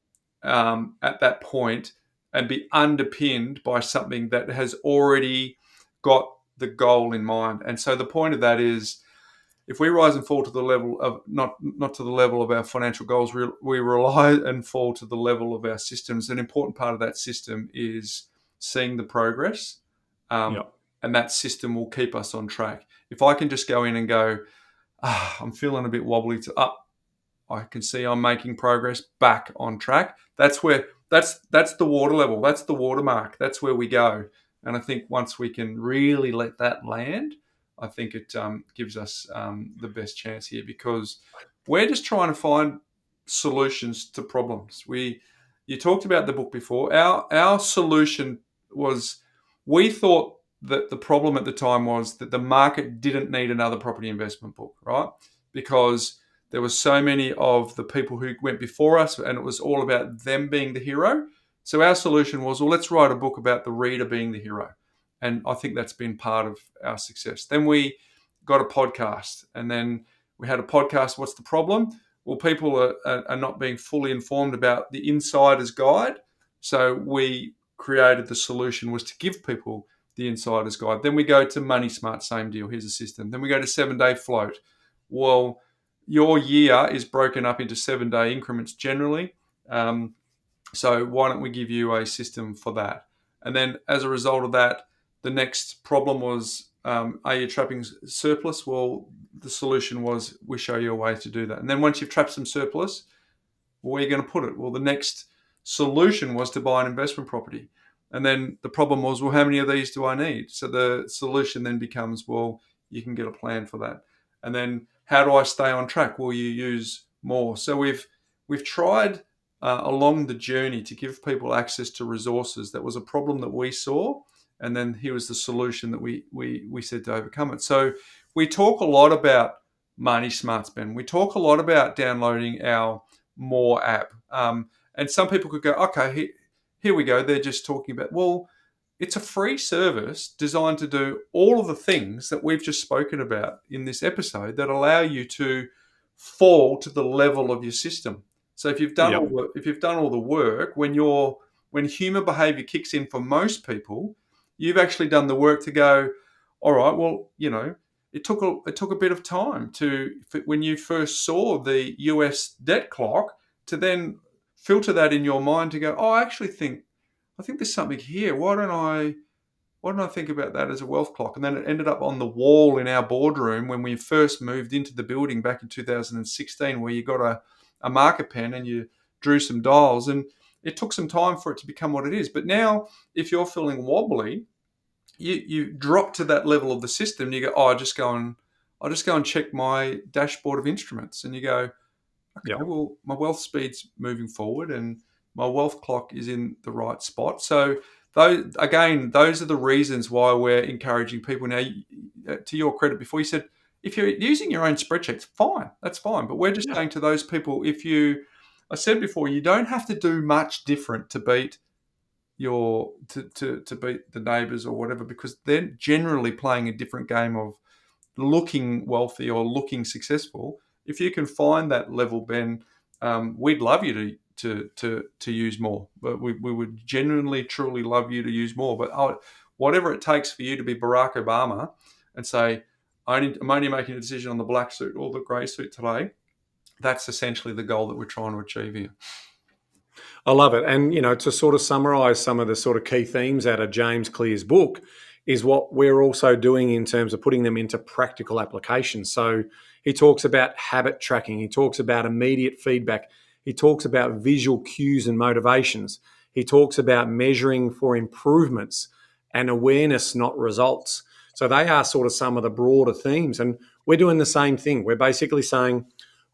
at that point and be underpinned by something that has already got the goal in mind. And so the point of that is, if we rise and fall to the level of not to the level of our financial goals, we rely and fall to the level of our systems. An important part of that system is seeing the progress, and that system will keep us on track. If I can just go in and go, I'm feeling a bit wobbly, I can see I'm making progress, back on track. That's the water level. That's the watermark. That's where we go. And I think once we can really let that land, I think it gives us the best chance here, because we're just trying to find solutions to problems. You talked about the book before. Our solution was, we thought that the problem at the time was that the market didn't need another property investment book, right? Because there were so many of the people who went before us, and it was all about them being the hero. So our solution was, well, let's write a book about the reader being the hero. And I think that's been part of our success. Then we got a podcast, and then we had a podcast. What's the problem? Well, people are not being fully informed about the insider's guide. So we created the solution was to give people the insider's guide. Then we go to Money Smart, same deal. Here's a system. Then we go to 7-day float. Well, your year is broken up into 7-day increments generally. So why don't we give you a system for that? And then as a result of that, the next problem was, are you trapping surplus? Well, the solution was, we show you a way to do that. And then once you've trapped some surplus, where are you going to put it? Well, the next solution was to buy an investment property. And then the problem was, well, how many of these do I need? So the solution then becomes, well, you can get a plan for that. And then how do I stay on track? Well, you use more. So we've tried along the journey to give people access to resources. That was a problem that we saw. And then here was the solution that we said to overcome it. So we talk a lot about Money Smarts, Ben. We talk a lot about downloading our More app. And some people could go, okay, here we go. They're just talking about, well, it's a free service designed to do all of the things that we've just spoken about in this episode that allow you to fall to the level of your system. So if you've done all the work, when human behavior kicks in for most people, you've actually done the work to go, all right, well, it took a bit of time when you first saw the US debt clock, to then filter that in your mind to go, oh, I think there's something here. Why don't I think about that as a wealth clock? And then it ended up on the wall in our boardroom when we first moved into the building back in 2016, where you got a marker pen and you drew some dials, and it took some time for it to become what it is. But now, if you're feeling wobbly, you drop to that level of the system. And you go, oh, I'll just go and check my dashboard of instruments, and you go, okay, well, my wealth speed's moving forward, and my wealth clock is in the right spot. So those are the reasons why we're encouraging people. Now, to your credit, before you said, if you're using your own spreadsheets, fine, that's fine. But we're just saying to those people, I said before, you don't have to do much different to beat to beat the neighbours or whatever, because they're generally playing a different game of looking wealthy or looking successful. If you can find that level, Ben, we'd love you to use more. But we would genuinely, truly love you to use more. But whatever it takes for you to be Barack Obama and say, I'm only making a decision on the black suit or the grey suit today, that's essentially the goal that we're trying to achieve here. I love it. And, to sort of summarise some of the sort of key themes out of James Clear's book is what we're also doing in terms of putting them into practical application. So he talks about habit tracking. He talks about immediate feedback. He talks about visual cues and motivations. He talks about measuring for improvements and awareness, not results. So they are sort of some of the broader themes. And we're doing the same thing. We're basically saying,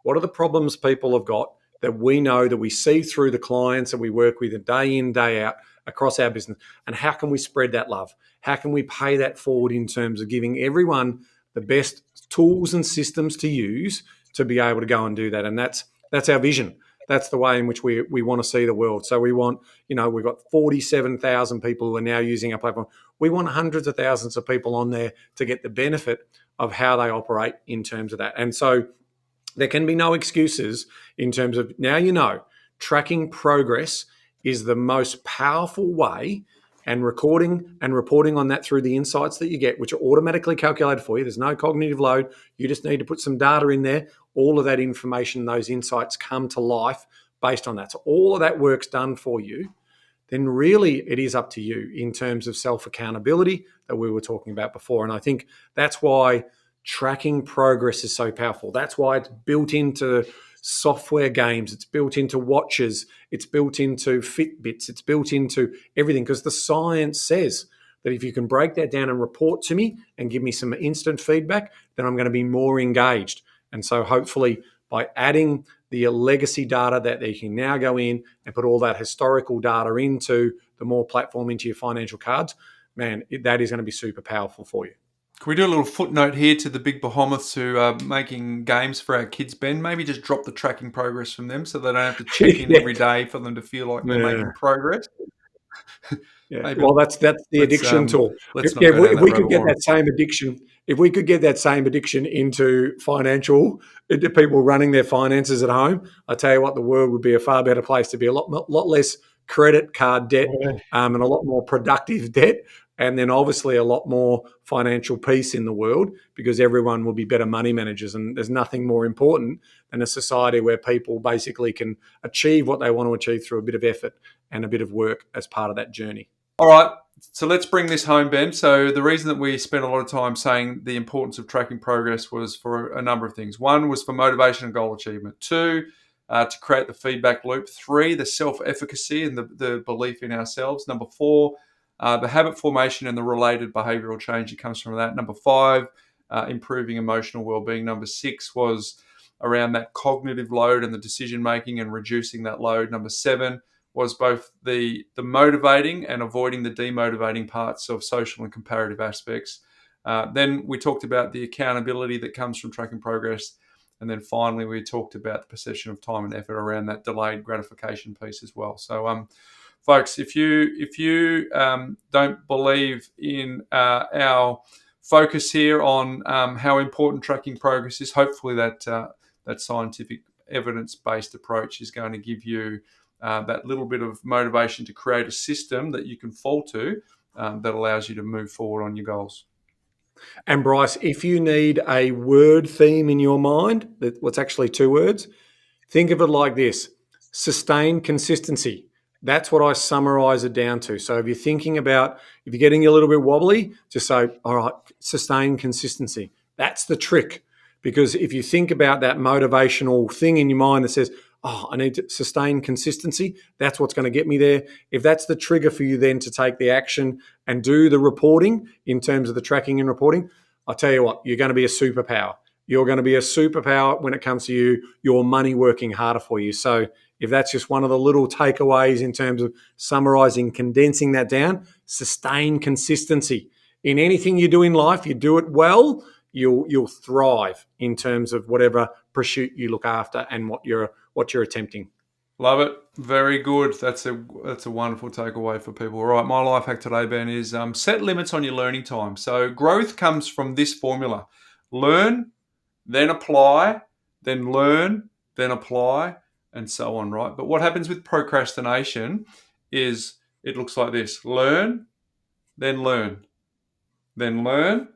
what are the problems people have got that we know, that we see through the clients that we work with day in, day out across our business? And how can we spread that love? How can we pay that forward in terms of giving everyone the best tools and systems to use to be able to go and do that? And that's our vision. That's the way in which we want to see the world. So we want, we've got 47,000 people who are now using our platform. We want hundreds of thousands of people on there to get the benefit of how they operate in terms of that. And so there can be no excuses in terms of, now tracking progress is the most powerful way, and recording and reporting on that through the insights that you get, which are automatically calculated for you. There's no cognitive load. You just need to put some data in there. All of that information, those insights come to life based on that. So all of that work's done for you. Then really it is up to you in terms of self-accountability that we were talking about before. And I think that's why tracking progress is so powerful. That's why it's built into software games, it's built into watches, it's built into Fitbits, it's built into everything, because the science says that if you can break that down and report to me and give me some instant feedback, then I'm going to be more engaged. And so hopefully by adding the legacy data that they can now go in and put all that historical data into the More platform, into your financial cards, man, that is going to be super powerful for you. Can we do a little footnote here to the big behemoths who are making games for our kids, Ben? Maybe just drop the tracking progress from them so they don't have to check in every day for them to feel like they're making progress. Yeah. Well, that's the addiction tool. If we could get that same addiction, if we could get that same addiction into people running their finances at home, I tell you what, the world would be a far better place to be. A lot less credit card debt, and a lot more productive debt, and then obviously a lot more financial peace in the world, because everyone will be better money managers. And there's nothing more important than a society where people basically can achieve what they want to achieve through a bit of effort and a bit of work as part of that journey. All right, so let's bring this home, Ben. So the reason that we spent a lot of time saying the importance of tracking progress was for a number of things. One was for motivation and goal achievement. Two, to create the feedback loop. Three, the self-efficacy and the belief in ourselves. Number four, the habit formation and the related behavioural change that comes from that. Number five, improving emotional well-being. Number six was around that cognitive load and the decision-making and reducing that load. Number seven was both the motivating and avoiding the demotivating parts of social and comparative aspects. Then we talked about the accountability that comes from tracking progress. And then finally, we talked about the perception of time and effort around that delayed gratification piece as well. So, folks, if you don't believe in our focus here on how important tracking progress is, hopefully that scientific evidence-based approach is going to give you that little bit of motivation to create a system that you can fall to that allows you to move forward on your goals. And Bryce, if you need a word theme in your mind, what's actually two words, think of it like this: sustained consistency. That's what I summarize it down to. So if you're getting a little bit wobbly, just say, all right, sustained consistency. That's the trick. Because if you think about that motivational thing in your mind that says, oh, I need to sustain consistency, that's what's going to get me there. If that's the trigger for you then to take the action and do the reporting in terms of the tracking and reporting, I'll tell you what, you're going to be a superpower. You're going to be a superpower when it comes to your money working harder for you. So if that's just one of the little takeaways in terms of summarizing, condensing that down, sustain consistency. In anything you do in life, you do it well, you'll thrive in terms of whatever pursuit you look after and what you're attempting. Love it. Very good. That's a wonderful takeaway for people. All right, my life hack today, Ben, is set limits on your learning time. So growth comes from this formula: learn, then apply, then learn, then apply, and so on, right? But what happens with procrastination is it looks like this: learn, then learn, then learn,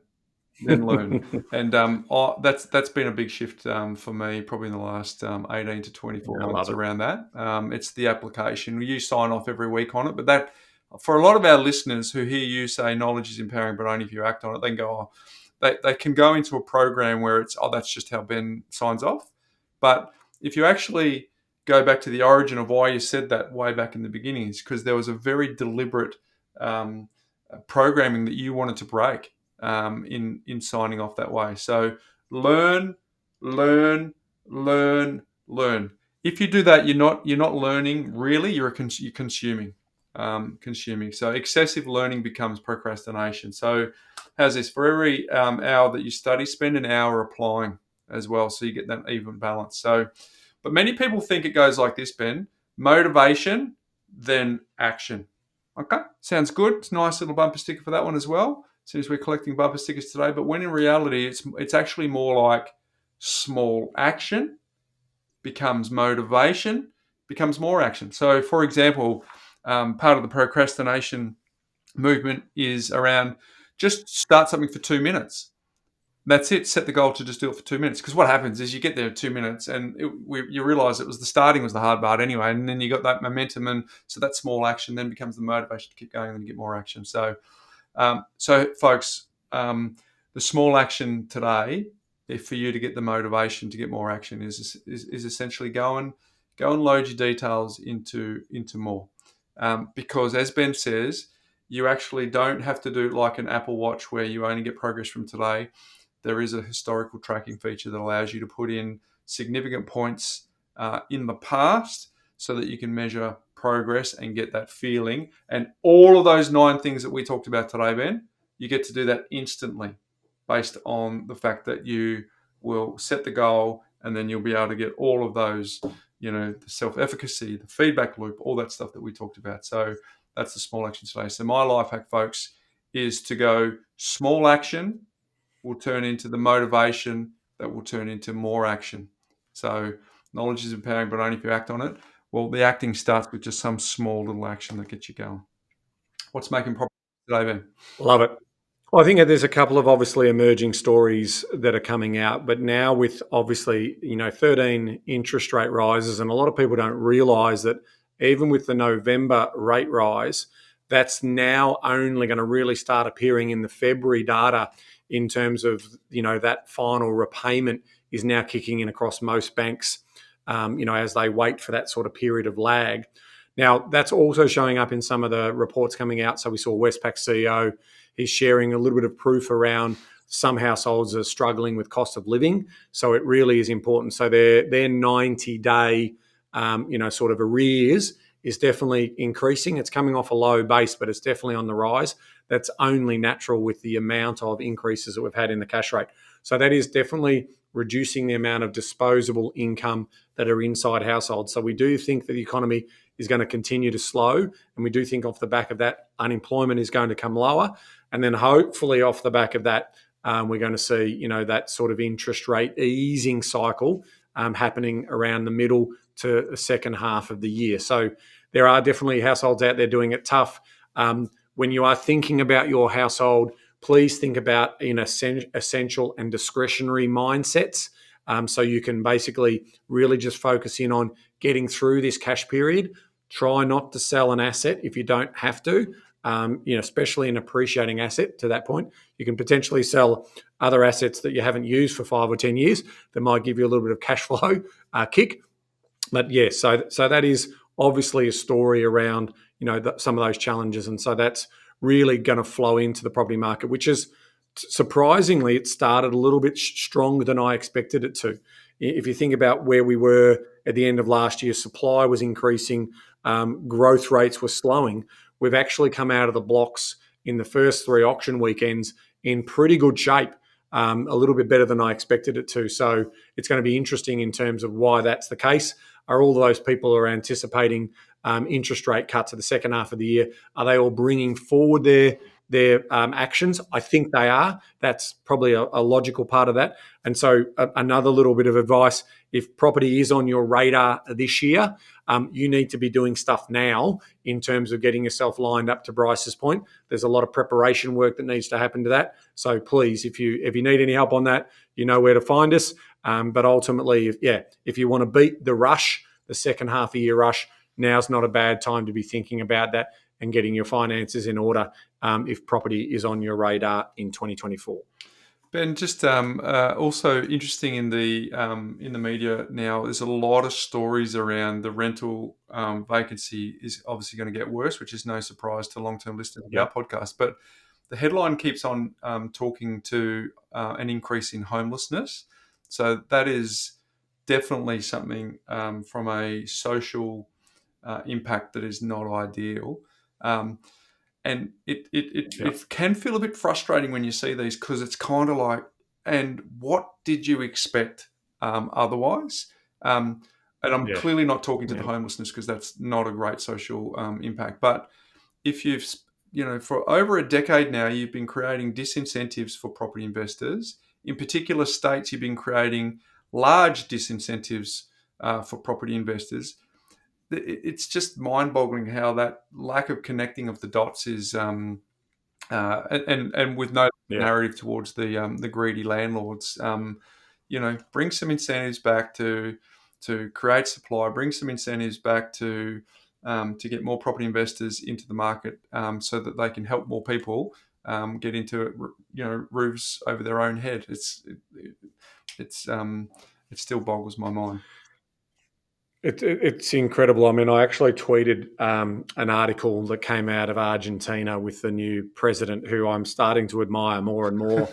then learn. And that's been a big shift for me probably in the last 18 to 24 months around that. It's the application. You sign off every week on it, but that, for a lot of our listeners who hear you say knowledge is empowering, but only if you act on it, they can go, they can go into a program where it's, that's just how Ben signs off. But if you actually go back to the origin of why you said that way back in the beginning, it's because there was a very deliberate programming that you wanted to break in signing off that way. So learn. If you do that, you're not learning really. You're consuming. So excessive learning becomes procrastination. So how's this? For every hour that you study, spend an hour applying as well, so you get that even balance. So, but many people think it goes like this, Ben: motivation, then action. Okay, sounds good. It's a nice little bumper sticker for that one as well, since we're collecting bumper stickers today. But when in reality, it's actually more like small action becomes motivation, becomes more action. So, for example, part of the procrastination movement is around just start something for 2 minutes. That's it. Set the goal to just do it for 2 minutes. Because what happens is you get there in 2 minutes and you realize it was the starting was the hard part anyway. And then you got that momentum. And so that small action then becomes the motivation to keep going and get more action. So, folks, the small action today, if for you to get the motivation to get more action, is essentially go and load your details into more. Because as Ben says, you actually don't have to do like an Apple Watch where you only get progress from today. There is a historical tracking feature that allows you to put in significant points in the past so that you can measure progress and get that feeling. And all of those 9 things that we talked about today, Ben, you get to do that instantly based on the fact that you will set the goal and then you'll be able to get all of those, the self-efficacy, the feedback loop, all that stuff that we talked about. So that's the small action today. So my life hack, folks, is to go small action will turn into the motivation that will turn into more action. So knowledge is empowering, but only if you act on it. Well, the acting starts with just some small little action that gets you going. What's making progress today, Ben? Love it. Well, I think there's a couple of obviously emerging stories that are coming out, but now with obviously, 13 interest rate rises, and a lot of people don't realise that even with the November rate rise, that's now only going to really start appearing in the February data in terms of, that final repayment is now kicking in across most banks, as they wait for that sort of period of lag. Now, that's also showing up in some of the reports coming out. So we saw Westpac's CEO, he's sharing a little bit of proof around some households are struggling with cost of living. So it really is important. So their 90-day, sort of arrears is definitely increasing. It's coming off a low base, but it's definitely on the rise. That's only natural with the amount of increases that we've had in the cash rate. So that is definitely reducing the amount of disposable income that are inside households. So we do think that the economy is going to continue to slow. And we do think off the back of that, unemployment is going to come lower. And then hopefully off the back of that, we're going to see, that sort of interest rate easing cycle happening around the middle to the second half of the year. So there are definitely households out there doing it tough. When you are thinking about your household, please think about essential and discretionary mindsets. So you can basically really just focus in on getting through this cash period. Try not to sell an asset if you don't have to, especially an appreciating asset to that point. You can potentially sell other assets that you haven't used for 5 or 10 years that might give you a little bit of cash flow kick. But yeah, so that is obviously a story around, some of those challenges. And so that's really going to flow into the property market, which is surprisingly, it started a little bit stronger than I expected it to. If you think about where we were at the end of last year, supply was increasing, growth rates were slowing. We've actually come out of the blocks in the first 3 auction weekends in pretty good shape, a little bit better than I expected it to. So it's going to be interesting in terms of why that's the case. Are all those people who are anticipating interest rate cuts at the second half of the year, are they all bringing forward their actions? I think they are. That's probably a logical part of that. And so another little bit of advice, if property is on your radar this year, you need to be doing stuff now in terms of getting yourself lined up. To Bryce's point, there's a lot of preparation work that needs to happen to that. So please, if you need any help on that, you know where to find us. But ultimately, if you want to beat the rush, the second half of year rush, now's not a bad time to be thinking about that and getting your finances in order if property is on your radar in 2024. Ben, just also interesting in the media now, there's a lot of stories around the rental vacancy is obviously going to get worse, which is no surprise to long-term listeners of our podcast. But the headline keeps on talking to an increase in homelessness. So that is definitely something from a social impact that is not ideal. And it can feel a bit frustrating when you see these, because it's kind of like, and what did you expect otherwise? And I'm clearly not talking to the homelessness, because that's not a great social impact. But if you've, for over a decade now, you've been creating disincentives for property investors. In particular states, you've been creating large disincentives for property investors. it's just mind-boggling how that lack of connecting of the dots is, and with no narrative towards the greedy landlords. Bring some incentives back to create supply. Bring some incentives back to get more property investors into the market, so that they can help more people get into roofs over their own head. It still boggles my mind. It's incredible. I mean, I actually tweeted an article that came out of Argentina with the new president, who I'm starting to admire more and more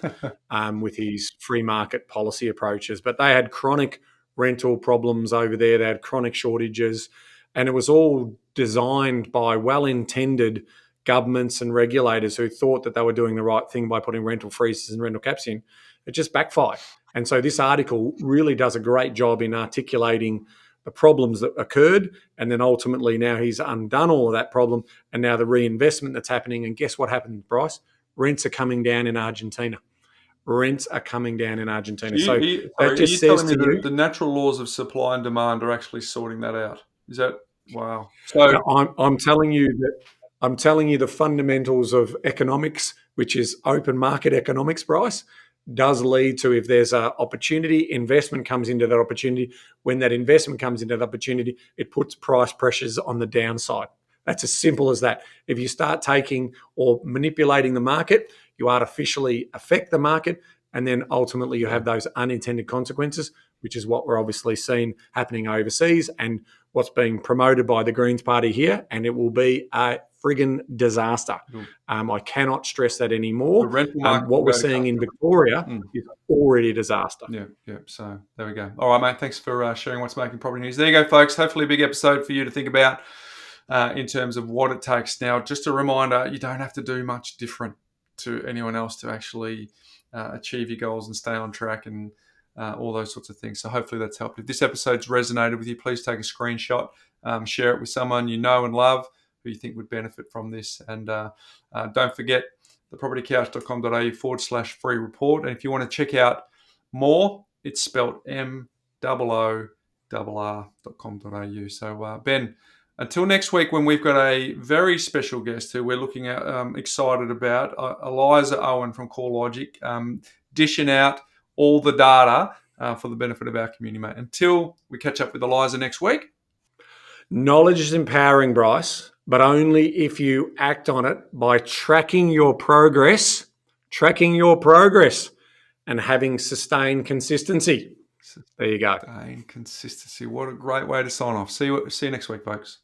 with his free market policy approaches. But they had chronic rental problems over there. They had chronic shortages, and it was all designed by well-intended governments and regulators who thought that they were doing the right thing by putting rental freezes and rental caps in. It just backfired. And so this article really does a great job in articulating the problems that occurred, and then ultimately now he's undone all of that problem, and now the reinvestment that's happening. And guess what happened, Bryce? Rents are coming down in Argentina. Rents are coming down in Argentina. So that just says to you, the natural laws of supply and demand are actually sorting that out. Is that wow? So I'm telling you the fundamentals of economics, which is open market economics, Bryce, does lead to, if there's an opportunity, investment comes into that opportunity. When that investment comes into the opportunity, it puts price pressures on the downside. That's as simple as that. If you start taking or manipulating the market, you artificially affect the market, and then ultimately you have those unintended consequences, which is what we're obviously seeing happening overseas and what's being promoted by the Greens Party here, and it will be a friggin' disaster. I cannot stress that anymore. The rental market, what we're seeing in Victoria is already a disaster. Yeah. So there we go. All right, mate. Thanks for sharing what's making property news. There you go, folks. Hopefully a big episode for you to think about in terms of what it takes. Now, just a reminder, you don't have to do much different to anyone else to actually achieve your goals and stay on track and all those sorts of things. So hopefully that's helped. If this episode's resonated with you, please take a screenshot, share it with someone you know and love who you think would benefit from this. And don't forget thepropertycouch.com.au/free report. And if you want to check out more, it's spelled MOOR.com.au. So Ben, until next week, when we've got a very special guest who we're looking at, excited about, Eliza Owen from CoreLogic, dishing out all the data for the benefit of our community, mate. Until we catch up with Eliza next week. Knowledge is empowering, Bryce, but only if you act on it by tracking your progress, and having sustained consistency. There you go. Sustained consistency. What a great way to sign off. See you next week, folks.